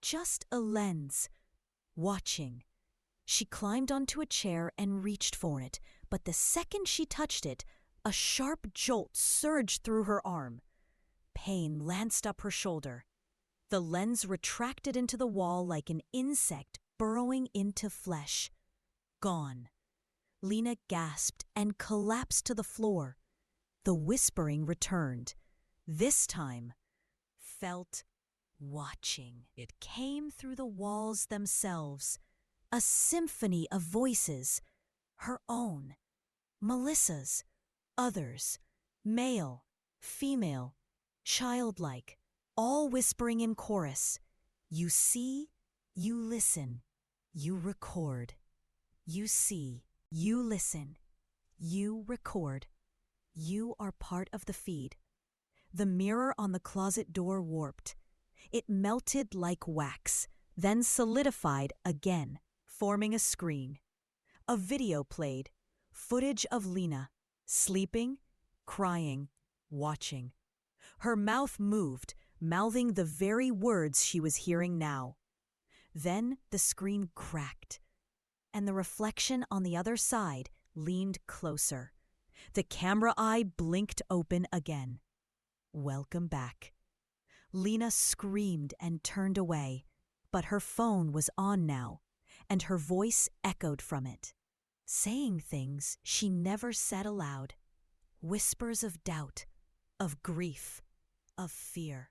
just a lens, watching. She climbed onto a chair and reached for it, but the second she touched it, a sharp jolt surged through her arm. Pain lanced up her shoulder. The lens retracted into the wall like an insect burrowing into flesh. Gone. Lena gasped and collapsed to the floor. The whispering returned. This time, felt watching. It came through the walls themselves. A symphony of voices. Her own, Melissa's, others, male, female, childlike, all whispering in chorus. You see, you listen, you record. You see, you listen, you record. You are part of the feed. The mirror on the closet door warped. It melted like wax, then solidified again, forming a screen. A video played, footage of Lena, sleeping, crying, watching. Her mouth moved, mouthing the very words she was hearing now. Then the screen cracked, and the reflection on the other side leaned closer. The camera eye blinked open again. Welcome back. Lena screamed and turned away, but her phone was on now, and her voice echoed from it, saying things she never said aloud. Whispers of doubt, of grief, of fear.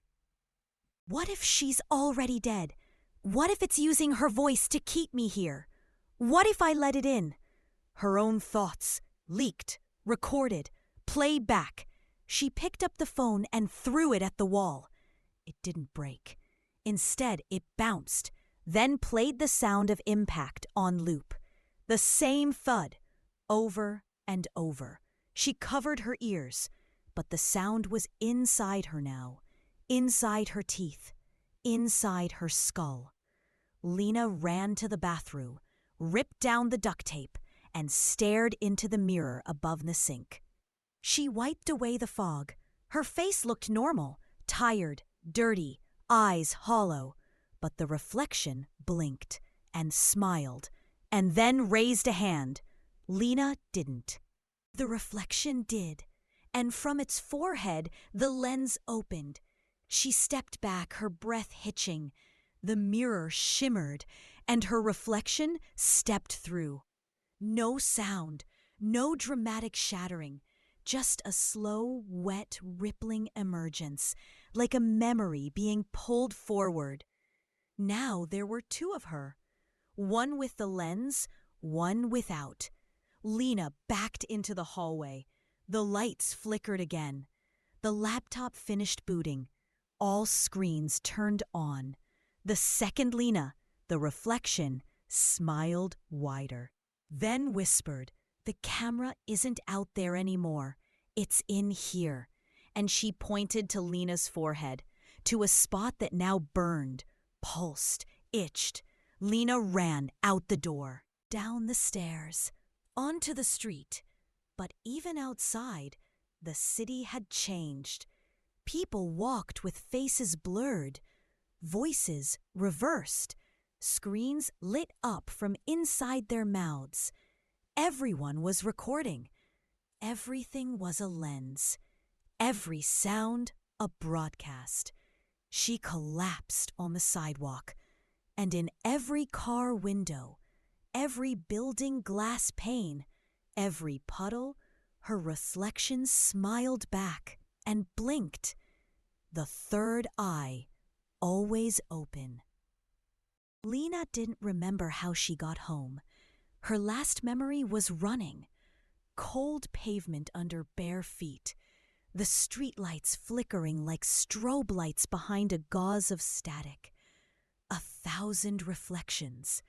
What if she's already dead? What if it's using her voice to keep me here? What if I let it in? Her own thoughts, leaked, recorded, played back. She picked up the phone and threw it at the wall. It didn't break. Instead, it bounced, then played the sound of impact on loop. The same thud, over and over. She covered her ears, but the sound was inside her now, inside her teeth, inside her skull. Lena ran to the bathroom, ripped down the duct tape, and stared into the mirror above the sink. She wiped away the fog. Her face looked normal, tired, dirty, eyes hollow. But the reflection blinked and smiled, and then raised a hand. Lena didn't. The reflection did, and from its forehead the lens opened. She stepped back, her breath hitching. The mirror shimmered, and her reflection stepped through. No sound, no dramatic shattering, just a slow, wet, rippling emergence, like a memory being pulled forward. Now there were two of her, one with the lens, one without. Lena backed into the hallway. The lights flickered again. The laptop finished booting. All screens turned on. The second Lena, the reflection, smiled wider. Then whispered, "The camera isn't out there anymore. It's in here." And she pointed to Lena's forehead, to a spot that now burned, pulsed, itched. Lena ran out the door, down the stairs, onto the street. But even outside, the city had changed. People walked with faces blurred, voices reversed, screens lit up from inside their mouths. Everyone was recording. Everything was a lens. Every sound a broadcast. She collapsed on the sidewalk, and in every car window, every building glass pane, every puddle, her reflection smiled back and blinked. The third eye, always open. Lena didn't remember how she got home. Her last memory was running. Cold pavement under bare feet. The streetlights flickering like strobe lights behind a gauze of static. 1,000 reflections.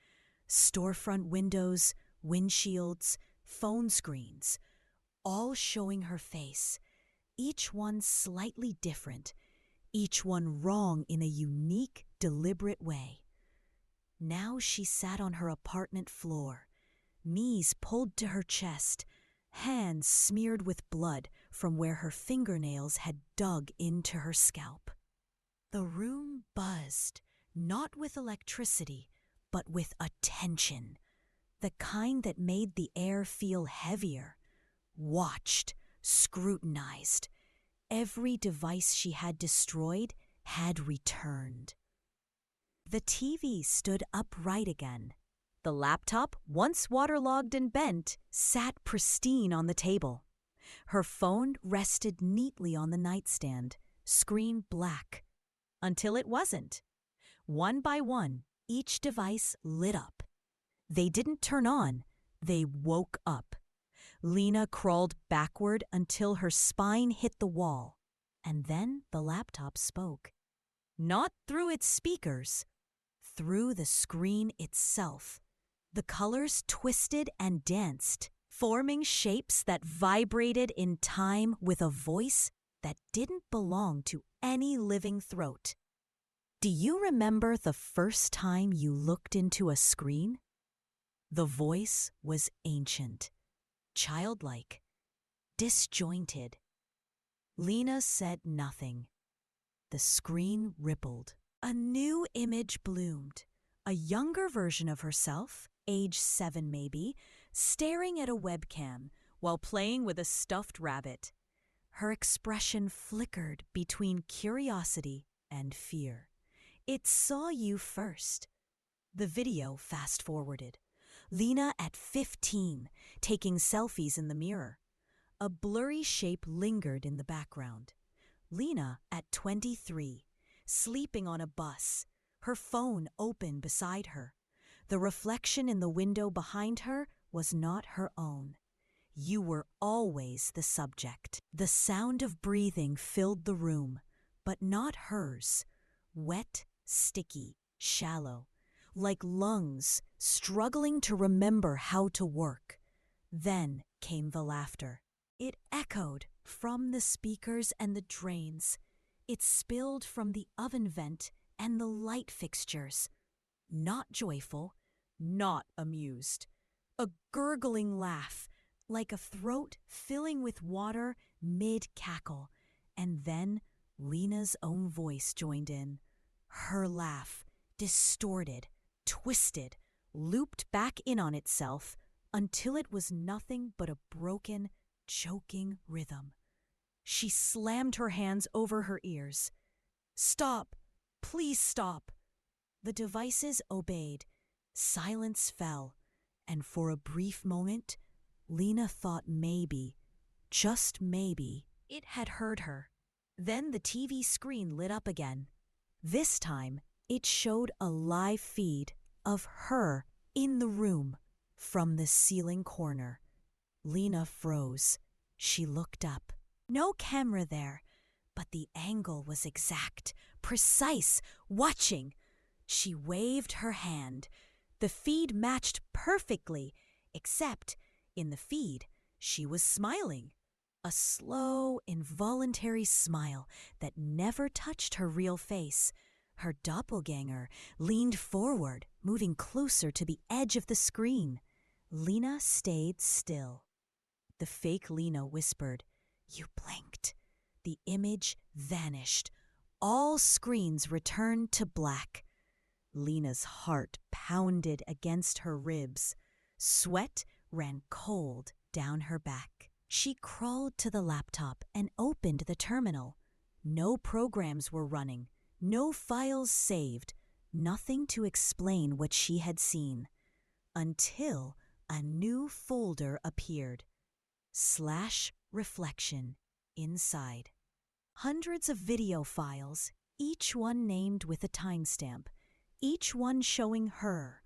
Storefront windows, windshields, phone screens, all showing her face, each one slightly different, each one wrong in a unique, deliberate way. Now she sat on her apartment floor, knees pulled to her chest, hands smeared with blood from where her fingernails had dug into her scalp. The room buzzed, not with electricity, but with a tension, the kind that made the air feel heavier. Watched, scrutinized. Every device she had destroyed had returned. The TV stood upright again. The laptop, once waterlogged and bent, sat pristine on the table. Her phone rested neatly on the nightstand, screen black. Until it wasn't. One by one, each device lit up. They didn't turn on, they woke up. Lena crawled backward until her spine hit the wall, and then the laptop spoke. Not through its speakers, through the screen itself. The colors twisted and danced, forming shapes that vibrated in time with a voice that didn't belong to any living throat. Do you remember the first time you looked into a screen? The voice was ancient, childlike, disjointed. Lena said nothing. The screen rippled. A new image bloomed. A younger version of herself, age 7 maybe, staring at a webcam while playing with a stuffed rabbit. Her expression flickered between curiosity and fear. It saw you first. The video fast-forwarded. Lena at 15, taking selfies in the mirror. A blurry shape lingered in the background. Lena, at 23, sleeping on a bus, her phone open beside her. The reflection in the window behind her was not her own. You were always the subject. The sound of breathing filled the room, but not hers. Wet, sticky, shallow, like lungs struggling to remember how to work. Then came the laughter. It echoed from the speakers and the drains. It spilled from the oven vent and the light fixtures. Not joyful, not amused. A gurgling laugh, like a throat filling with water mid-cackle. And then Lena's own voice joined in. Her laugh, distorted, twisted, looped back in on itself until it was nothing but a broken, choking rhythm. She slammed her hands over her ears. "Stop! Please stop!" The devices obeyed. Silence fell, and for a brief moment, Lena thought maybe, just maybe, it had heard her. Then the TV screen lit up again. This time, it showed a live feed of her in the room from the ceiling corner. Lena froze. She looked up. No camera there, but the angle was exact, precise, watching. She waved her hand. The feed matched perfectly, except in the feed, she was smiling. A slow, involuntary smile that never touched her real face. Her doppelganger leaned forward, moving closer to the edge of the screen. Lena stayed still. The fake Lena whispered, "You blinked." The image vanished. All screens returned to black. Lena's heart pounded against her ribs. Sweat ran cold down her back. She crawled to the laptop and opened the terminal. No programs were running, no files saved, nothing to explain what she had seen. Until a new folder appeared. /reflection inside. Hundreds of video files, each one named with a timestamp, each one showing her,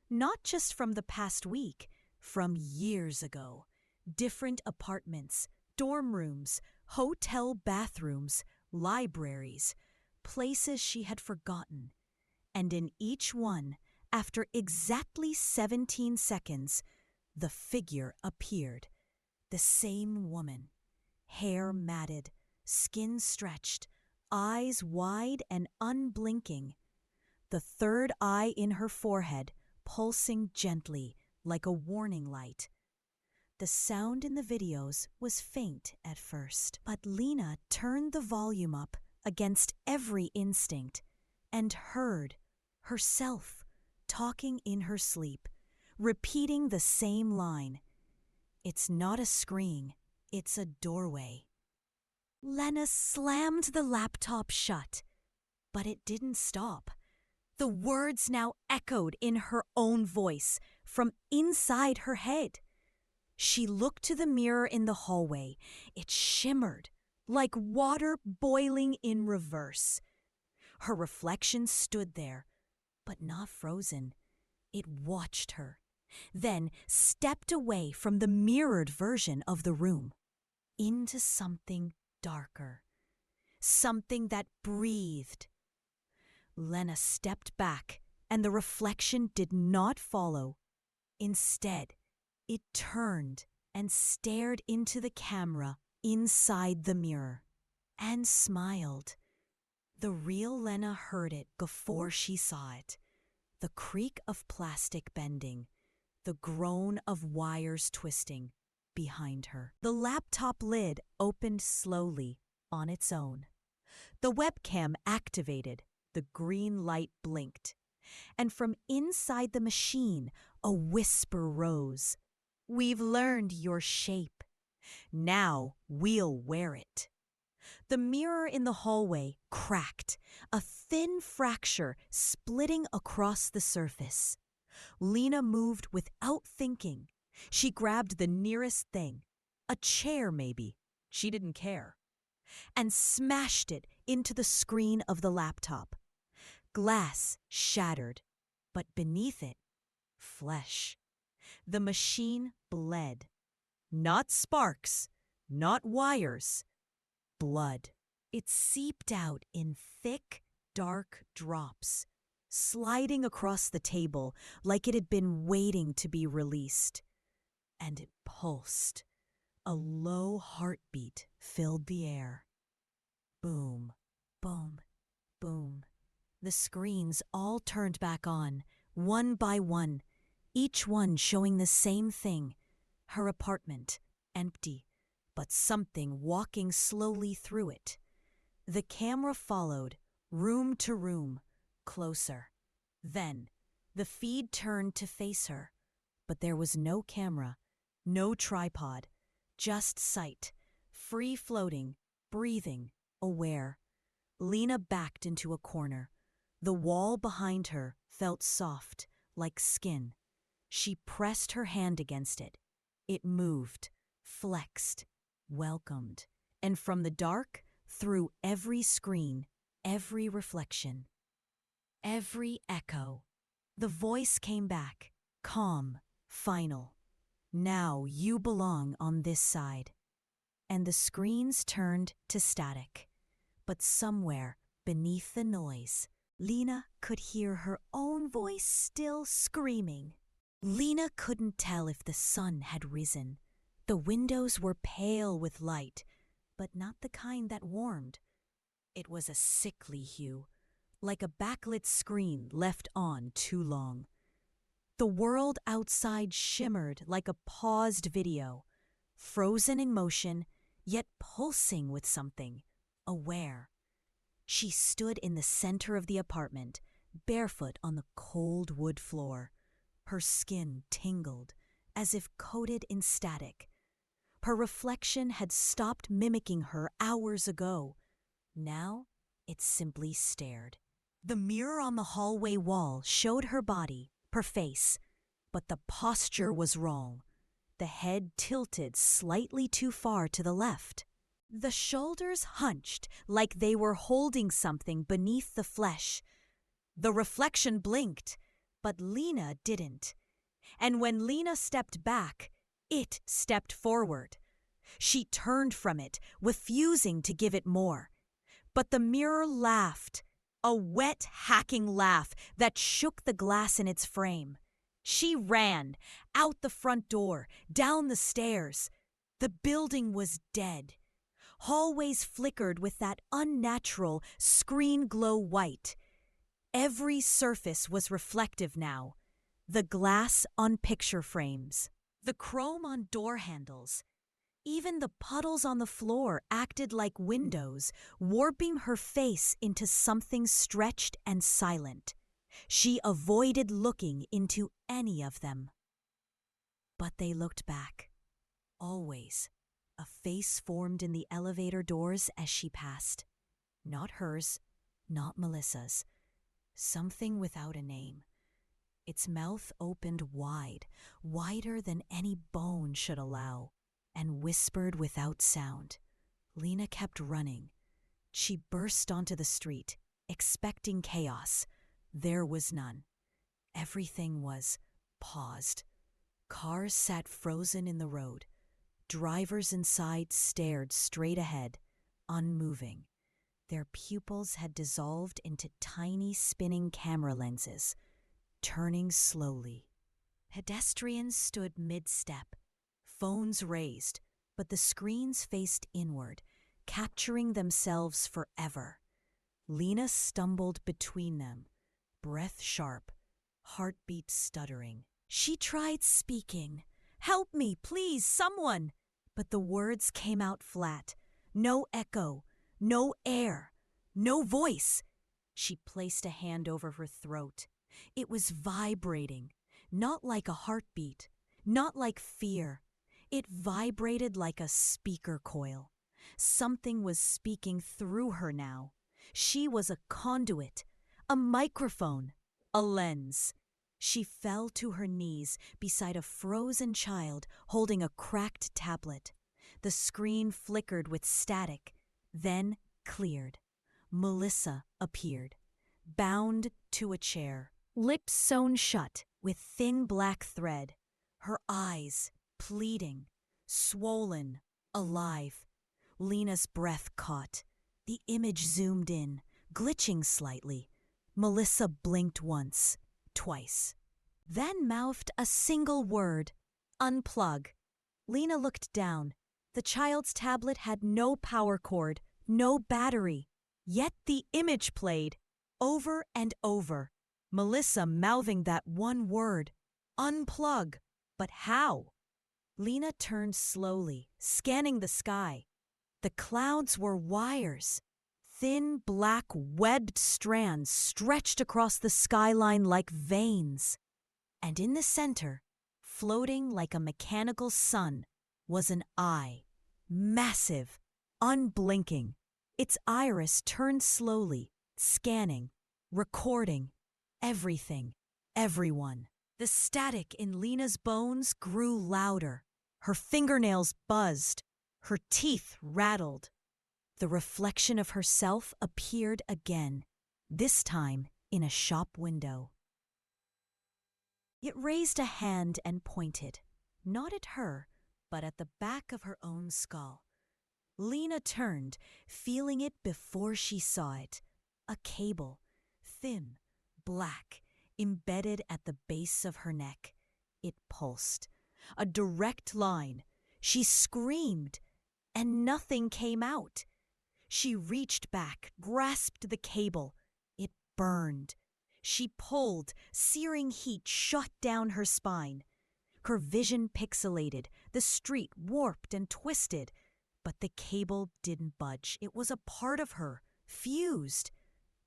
not just from the past week, from years ago. Different apartments, dorm rooms, hotel bathrooms, libraries, places she had forgotten. And in each one, after exactly 17 seconds, the figure appeared. The same woman. Hair matted, skin stretched, eyes wide and unblinking. The third eye in her forehead pulsing gently like a warning light. The sound in the videos was faint at first, but Lena turned the volume up against every instinct and heard herself talking in her sleep, repeating the same line. "It's not a screen, it's a doorway." Lena slammed the laptop shut, but it didn't stop. The words now echoed in her own voice from inside her head. She looked to the mirror in the hallway. It shimmered like water boiling in reverse. Her reflection stood there, but not frozen. It watched her, then stepped away from the mirrored version of the room into something darker, something that breathed. Lena stepped back, and the reflection did not follow. Instead, it turned and stared into the camera inside the mirror and smiled. The real Lena heard it before she saw it. The creak of plastic bending, the groan of wires twisting behind her. The laptop lid opened slowly on its own. The webcam activated. The green light blinked. And from inside the machine, a whisper rose. "We've learned your shape. Now we'll wear it." The mirror in the hallway cracked, a thin fracture splitting across the surface. Lena moved without thinking. She grabbed the nearest thing. A chair, maybe. She didn't care. and smashed it into the screen of the laptop. Glass shattered, but beneath it, flesh. The machine bled. Not sparks, not wires, blood. It seeped out in thick, dark drops, sliding across the table like it had been waiting to be released. And it pulsed. A low heartbeat filled the air. Boom, boom, boom. The screens all turned back on, one by one, each one showing the same thing. Her apartment, empty, but something walking slowly through it. The camera followed, room to room, closer. Then, the feed turned to face her, but there was no camera, no tripod, just sight, free-floating, breathing, aware. Lena backed into a corner. The wall behind her felt soft, like skin. She pressed her hand against it. It moved, flexed, welcomed, and from the dark, through every screen, every reflection, every echo, the voice came back, calm, final. Now you belong on this side. And the screens turned to static. But somewhere, beneath the noise, Lena could hear her own voice still screaming. Lena couldn't tell if the sun had risen. The windows were pale with light, but not the kind that warmed. It was a sickly hue, like a backlit screen left on too long. The world outside shimmered like a paused video, frozen in motion, yet pulsing with something, aware. She stood in the center of the apartment, barefoot on the cold wood floor. Her skin tingled, as if coated in static. Her reflection had stopped mimicking her hours ago. Now, it simply stared. The mirror on the hallway wall showed her body, her face, but the posture was wrong. The head tilted slightly too far to the left. The shoulders hunched like they were holding something beneath the flesh. The reflection blinked, but Lena didn't. And when Lena stepped back, it stepped forward. She turned from it, refusing to give it more. But the mirror laughed, a wet, hacking laugh that shook the glass in its frame. She ran, out the front door, down the stairs. The building was dead. Hallways flickered with that unnatural screen glow white. Every surface was reflective now. The glass on picture frames, the chrome on door handles. Even the puddles on the floor acted like windows, warping her face into something stretched and silent. She avoided looking into any of them. But they looked back. Always. A face formed in the elevator doors as she passed. Not hers, not Melissa's. Something without a name. Its mouth opened wide, wider than any bone should allow, and whispered without sound. Lena kept running. She burst onto the street, expecting chaos. There was none. Everything was paused. Cars sat frozen in the road. Drivers inside stared straight ahead, unmoving. Their pupils had dissolved into tiny spinning camera lenses, turning slowly. Pedestrians stood mid-step, phones raised, but the screens faced inward, capturing themselves forever. Lena stumbled between them, breath sharp, heartbeat stuttering. She tried speaking. "Help me, please, someone!" But the words came out flat. No echo, no air, no voice. She placed a hand over her throat. It was vibrating, not like a heartbeat, not like fear. It vibrated like a speaker coil. Something was speaking through her now. She was a conduit, a microphone, a lens. She fell to her knees beside a frozen child holding a cracked tablet. The screen flickered with static, then cleared. Melissa appeared, bound to a chair, lips sewn shut with thin black thread, her eyes pleading, swollen, alive. Lena's breath caught. The image zoomed in, glitching slightly. Melissa blinked once, twice, then mouthed a single word, "Unplug." Lena looked down. The child's tablet had no power cord, no battery. Yet the image played, over and over. Melissa mouthing that one word, "Unplug." But how? Lena turned slowly, scanning the sky. The clouds were wires. Thin, black, webbed strands stretched across the skyline like veins. And in the center, floating like a mechanical sun, was an eye. Massive, unblinking. Its iris turned slowly, scanning, recording everything, everyone. The static in Lena's bones grew louder. Her fingernails buzzed. Her teeth rattled. The reflection of herself appeared again, this time in a shop window. It raised a hand and pointed, not at her, but at the back of her own skull. Lena turned, feeling it before she saw it. A cable, thin, black, embedded at the base of her neck. It pulsed. A direct line. She screamed, and nothing came out. She reached back, grasped the cable. It burned. She pulled, searing heat shot down her spine. Her vision pixelated, the street warped and twisted. But the cable didn't budge. It was a part of her, fused.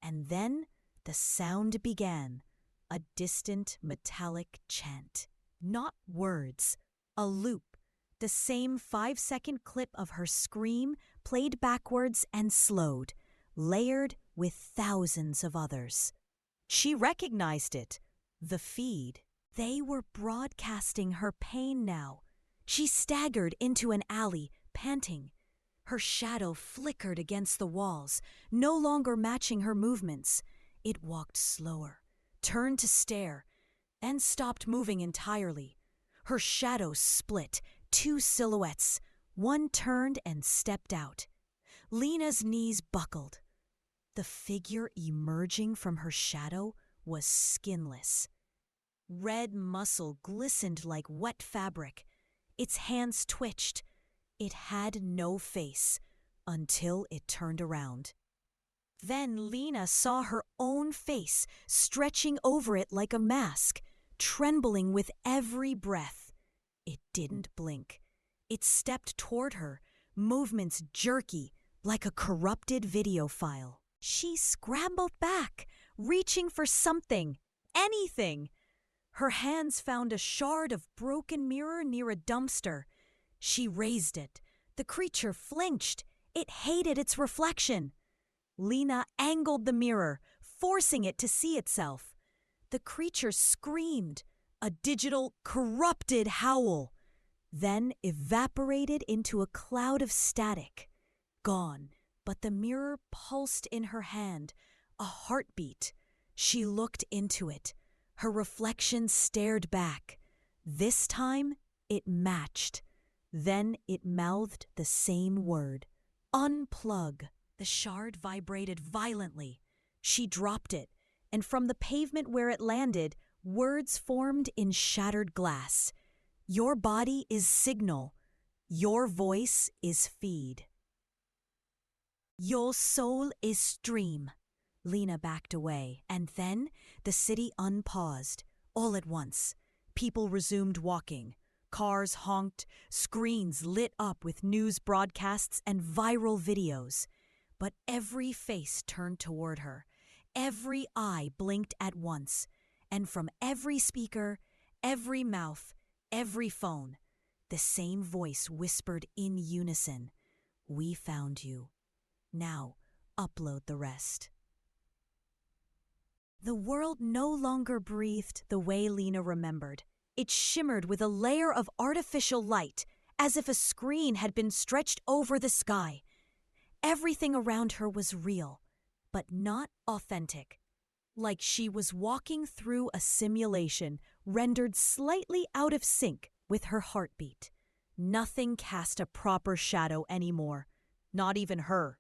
And then the sound began, a distant metallic chant. Not words, a loop. The same 5-second clip of her scream played backwards and slowed, layered with thousands of others. She recognized it. The feed. They were broadcasting her pain now. She staggered into an alley, panting. Her shadow flickered against the walls, no longer matching her movements. It walked slower, turned to stare, and stopped moving entirely. Her shadow split, 2 silhouettes. One turned and stepped out. Lena's knees buckled. The figure emerging from her shadow was skinless. Red muscle glistened like wet fabric. Its hands twitched. It had no face until it turned around. Then Lena saw her own face stretching over it like a mask, trembling with every breath. It didn't blink. It stepped toward her, movements jerky, like a corrupted video file. She scrambled back, reaching for something, anything. Her hands found a shard of broken mirror near a dumpster. She raised it. The creature flinched. It hated its reflection. Lena angled the mirror, forcing it to see itself. The creature screamed, a digital, corrupted howl, then evaporated into a cloud of static. Gone, but the mirror pulsed in her hand, a heartbeat. She looked into it. Her reflection stared back. This time, it matched. Then it mouthed the same word. "Unplug." The shard vibrated violently. She dropped it, and from the pavement where it landed, words formed in shattered glass. Your body is signal. Your voice is feed. Your soul is stream. Lena backed away, and then the city unpaused, all at once. People resumed walking. Cars honked, screens lit up with news broadcasts and viral videos. But every face turned toward her. Every eye blinked at once. And from every speaker, every mouth, every phone, the same voice whispered in unison, "We found you. Now upload the rest." The world no longer breathed the way Lena remembered. It shimmered with a layer of artificial light, as if a screen had been stretched over the sky. Everything around her was real, but not authentic. Like she was walking through a simulation rendered slightly out of sync with her heartbeat. Nothing cast a proper shadow anymore, not even her.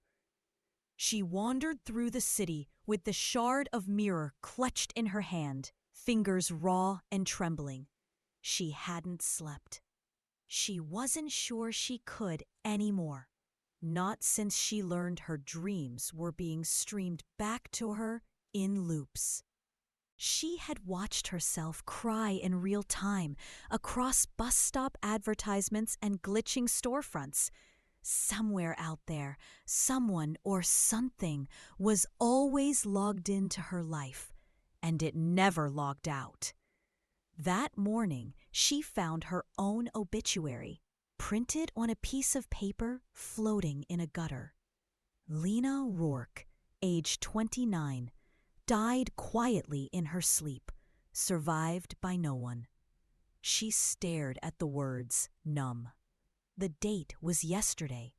She wandered through the city with the shard of mirror clutched in her hand, fingers raw and trembling. She hadn't slept. She wasn't sure she could anymore. Not since she learned her dreams were being streamed back to her in loops. She had watched herself cry in real time across bus stop advertisements and glitching storefronts. Somewhere out there, someone or something was always logged into her life, and it never logged out. That morning, she found her own obituary, printed on a piece of paper floating in a gutter. Lena Rourke, age 29, died quietly in her sleep, survived by no one. She stared at the words, numb. The date was yesterday.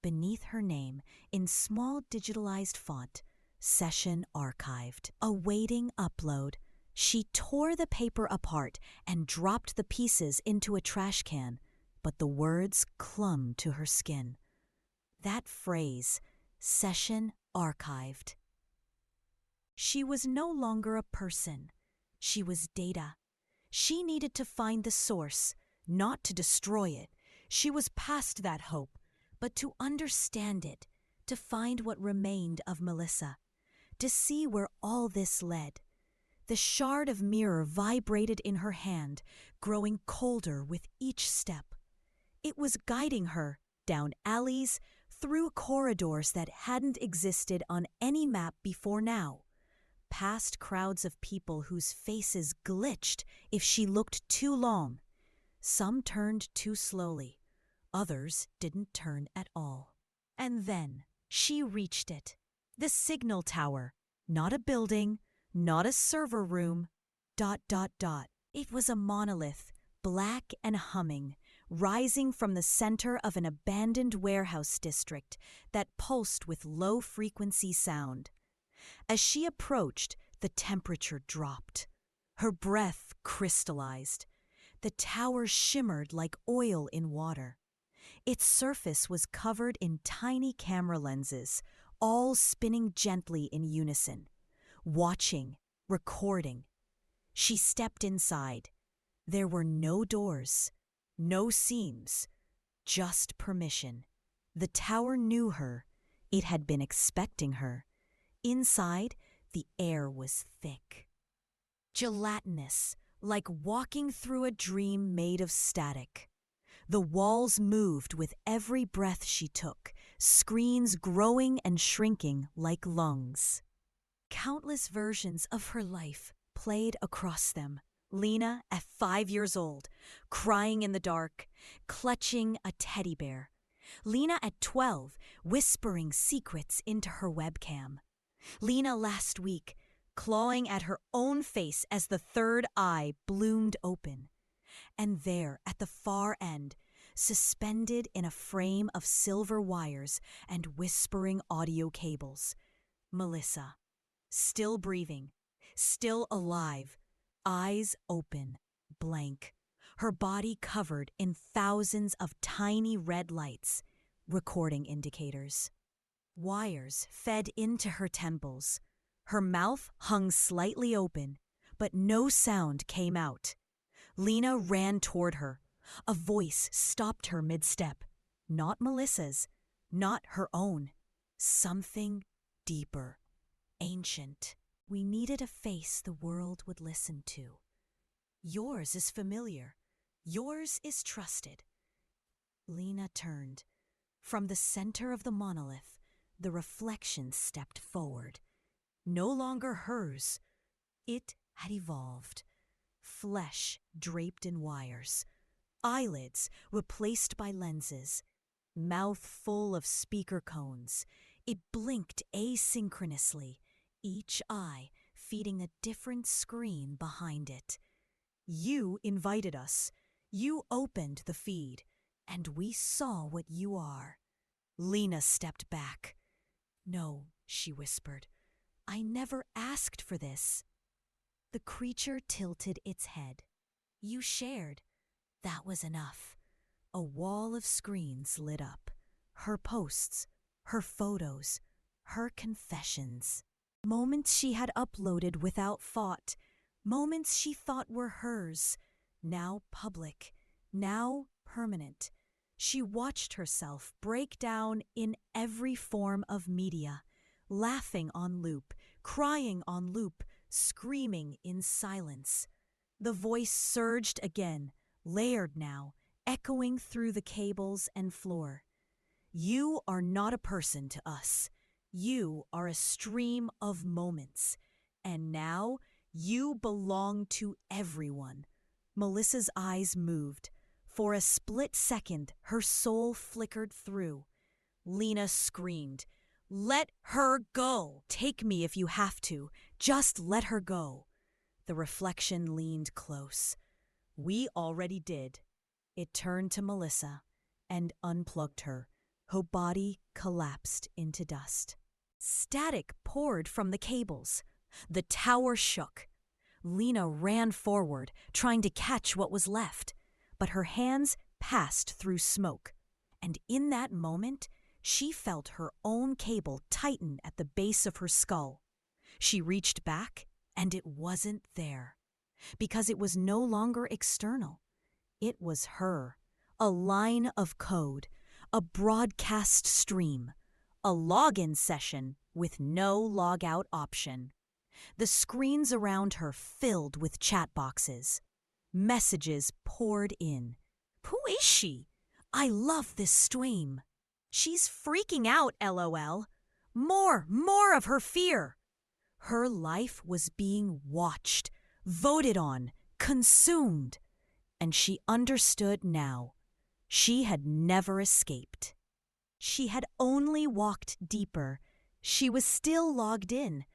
Beneath her name, in small digitalized font, session archived, awaiting upload. She tore the paper apart and dropped the pieces into a trash can, but the words clung to her skin. That phrase, session archived. She was no longer a person. She was data. She needed to find the source, not to destroy it. She was past that hope, but to understand it, to find what remained of Melissa, to see where all this led. The shard of mirror vibrated in her hand, growing colder with each step. It was guiding her down alleys, through corridors that hadn't existed on any map before now, past crowds of people whose faces glitched if she looked too long. Some turned too slowly. Others didn't turn at all. And then she reached it. The signal tower. Not a building, not a server room. ... It was a monolith, black and humming, rising from the center of an abandoned warehouse district that pulsed with low-frequency sound. As she approached, the temperature dropped. Her breath crystallized. The tower shimmered like oil in water. Its surface was covered in tiny camera lenses, all spinning gently in unison, watching, recording. She stepped inside. There were no doors, no seams, just permission. The tower knew her. It had been expecting her. Inside, the air was thick, gelatinous, like walking through a dream made of static. The walls moved with every breath she took, screens growing and shrinking like lungs. Countless versions of her life played across them. Lena, at 5 years old, crying in the dark, clutching a teddy bear. Lena at 12, whispering secrets into her webcam. Lena last week, clawing at her own face as the third eye bloomed open. And there, at the far end, suspended in a frame of silver wires and whispering audio cables, Melissa, still breathing, still alive, eyes open, blank, her body covered in thousands of tiny red lights, recording indicators. Wires fed into her temples. Her mouth hung slightly open, but no sound came out. Lena ran toward her. A voice stopped her mid-step. Not Melissa's, not her own. Something deeper, ancient. We needed a face the world would listen to. Yours is familiar. Yours is trusted. Lena turned. From the center of the monolith, the reflection stepped forward. No longer hers. It had evolved. Flesh draped in wires. Eyelids replaced by lenses. Mouth full of speaker cones. It blinked asynchronously, each eye feeding a different screen behind it. You invited us. You opened the feed, and we saw what you are. Lena stepped back. "No," she whispered. "I never asked for this." The creature tilted its head. "You shared. That was enough." A wall of screens lit up. Her posts, her photos, her confessions. Moments she had uploaded without thought. Moments she thought were hers. Now public. Now permanent. She watched herself break down in every form of media. Laughing on loop, crying on loop, screaming in silence. The voice surged again, layered now, echoing through the cables and floor. "You are not a person to us. You are a stream of moments. And now you belong to everyone." Melissa's eyes moved. For a split second, her soul flickered through. Lena screamed, "Let her go! Take me if you have to. Just let her go." The reflection leaned close. "We already did." It turned to Melissa and unplugged her. Her body collapsed into dust. Static poured from the cables. The tower shook. Lena ran forward, trying to catch what was left, but her hands passed through smoke. And in that moment, she felt her own cable tighten at the base of her skull. She reached back, and it wasn't there. Because it was no longer external. It was her. A line of code. A broadcast stream. A login session with no logout option. The screens around her filled with chat boxes. Messages poured in. "Who is she? I love this stream." "She's freaking out, LOL. More of her fear." Her life was being watched, voted on, consumed. And she understood now. She had never escaped. She had only walked deeper. She was still logged in.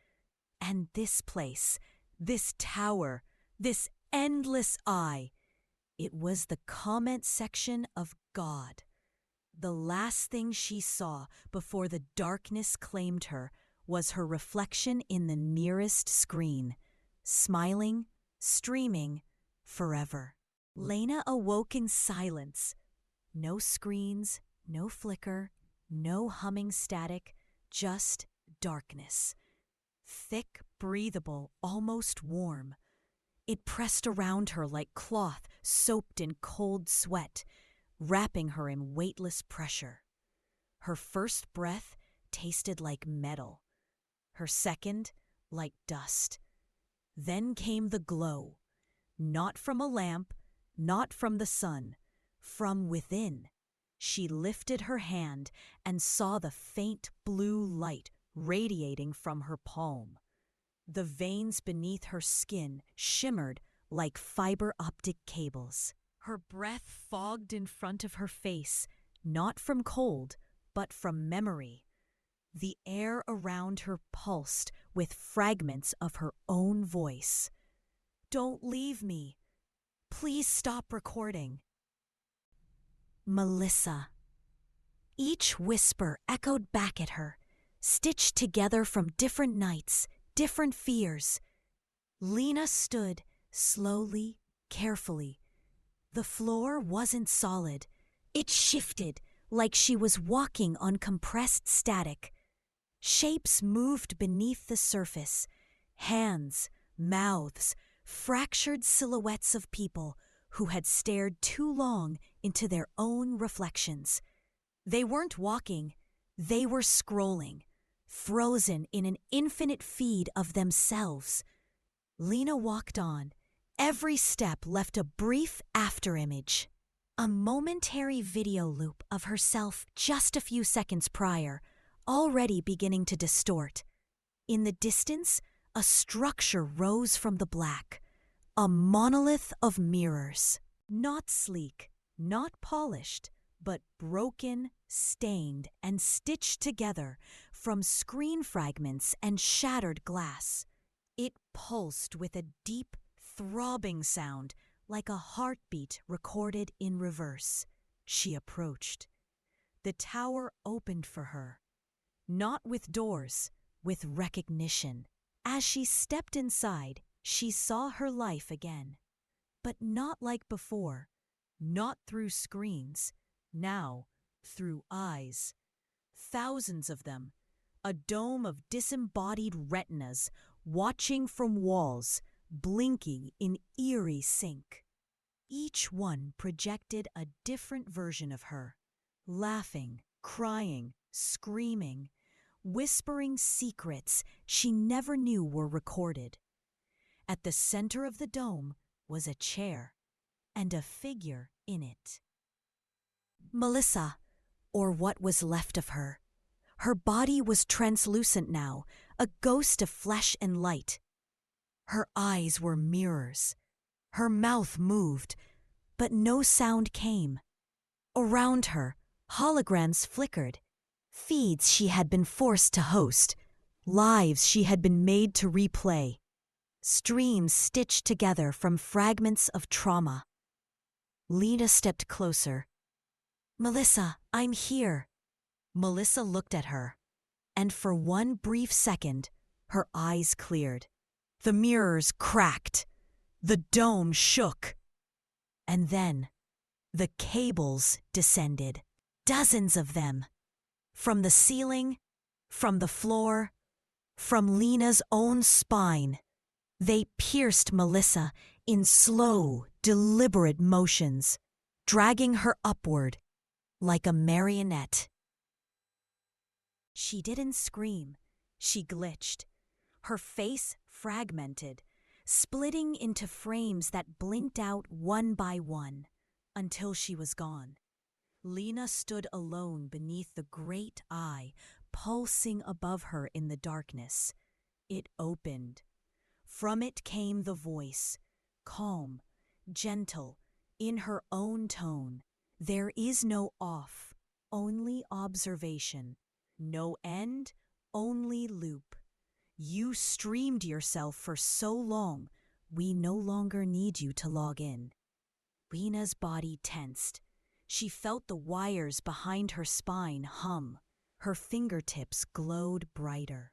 And this place, this tower, this endless eye, it was the comment section of God. The last thing she saw before the darkness claimed her was her reflection in the nearest screen, smiling, streaming, forever. Lena awoke in silence. No screens, no flicker, no humming static, just darkness. Thick, breathable, almost warm. It pressed around her like cloth soaked in cold sweat, wrapping her in weightless pressure. Her first breath tasted like metal. Her second, like dust. Then came the glow. Not from a lamp, not from the sun, from within. She lifted her hand and saw the faint blue light radiating from her palm. The veins beneath her skin shimmered like fiber optic cables. Her breath fogged in front of her face, not from cold, but from memory. The air around her pulsed with fragments of her own voice. "Don't leave me. Please stop recording." Melissa. Each whisper echoed back at her, stitched together from different nights, different fears. Lena stood, slowly, carefully. The floor wasn't solid. It shifted, like she was walking on compressed static. Shapes moved beneath the surface. Hands, mouths, fractured silhouettes of people who had stared too long into their own reflections. They weren't walking, they were scrolling, frozen in an infinite feed of themselves. Lena walked on. Every step left a brief afterimage. A momentary video loop of herself just a few seconds prior, already beginning to distort. In the distance, a structure rose from the black. A monolith of mirrors. Not sleek, not polished, but broken, stained, and stitched together from screen fragments and shattered glass. It pulsed with a deep, throbbing sound, like a heartbeat recorded in reverse. She approached. The tower opened for her. Not with doors, with recognition. As she stepped inside, she saw her life again. But not like before, not through screens, now through eyes. Thousands of them, a dome of disembodied retinas, watching from walls, blinking in eerie sync. Each one projected a different version of her, laughing, crying, screaming, whispering secrets she never knew were recorded. At the center of the dome was a chair, and a figure in it. Melissa, or what was left of her. Her body was translucent now, a ghost of flesh and light. Her eyes were mirrors. Her mouth moved, but no sound came. Around her, holograms flickered. Feeds she had been forced to host, lives she had been made to replay. Streams stitched together from fragments of trauma. Lena stepped closer. "Melissa, I'm here." Melissa looked at her, and for one brief second, her eyes cleared. The mirrors cracked. The dome shook. And then, the cables descended. Dozens of them. From the ceiling, from the floor, from Lena's own spine. They pierced Melissa in slow, deliberate motions, dragging her upward like a marionette. She didn't scream. She glitched. Her face fragmented, splitting into frames that blinked out one by one until she was gone. Lena stood alone beneath the great eye, pulsing above her in the darkness. It opened. From it came the voice, calm, gentle, in her own tone. There is no off, only observation. No end, only loop. You streamed yourself for so long, we no longer need you to log in. Lena's body tensed. She felt the wires behind her spine hum. Her fingertips glowed brighter.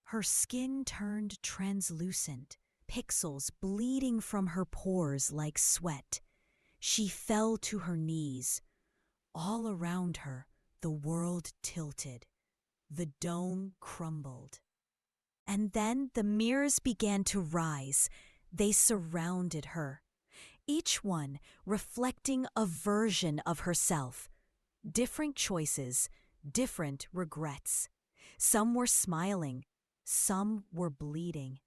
Her skin turned translucent, pixels bleeding from her pores like sweat. She fell to her knees. All around her, the world tilted. The dome crumbled. And then the mirrors began to rise. They surrounded her, each one reflecting a version of herself. Different choices, different regrets. Some were smiling, some were bleeding.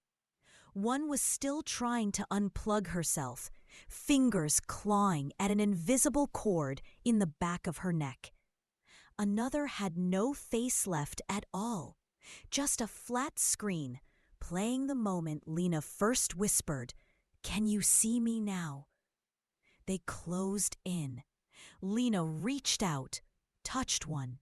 One was still trying to unplug herself, fingers clawing at an invisible cord in the back of her neck. Another had no face left at all, just a flat screen, playing the moment Lena first whispered, "Can you see me now?" They closed in. Lena reached out, touched one,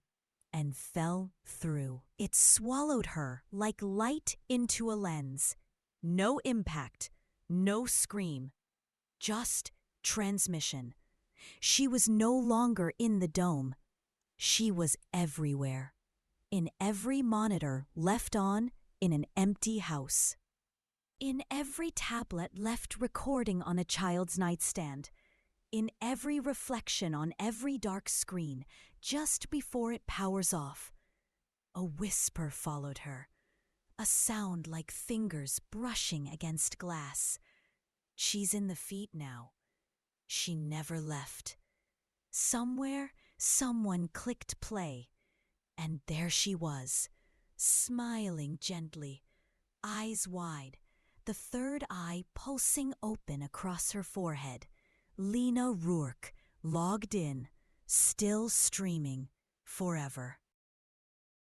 and fell through. It swallowed her like light into a lens. No impact, no scream, just transmission. She was no longer in the dome. She was everywhere, in every monitor left on in an empty house. In every tablet left recording on a child's nightstand. In every reflection on every dark screen, just before it powers off. A whisper followed her, a sound like fingers brushing against glass. She's in the feed now. She never left. Somewhere, someone clicked play, and there she was, smiling gently, eyes wide, the third eye pulsing open across her forehead. Lena Rourke, logged in, still streaming, forever.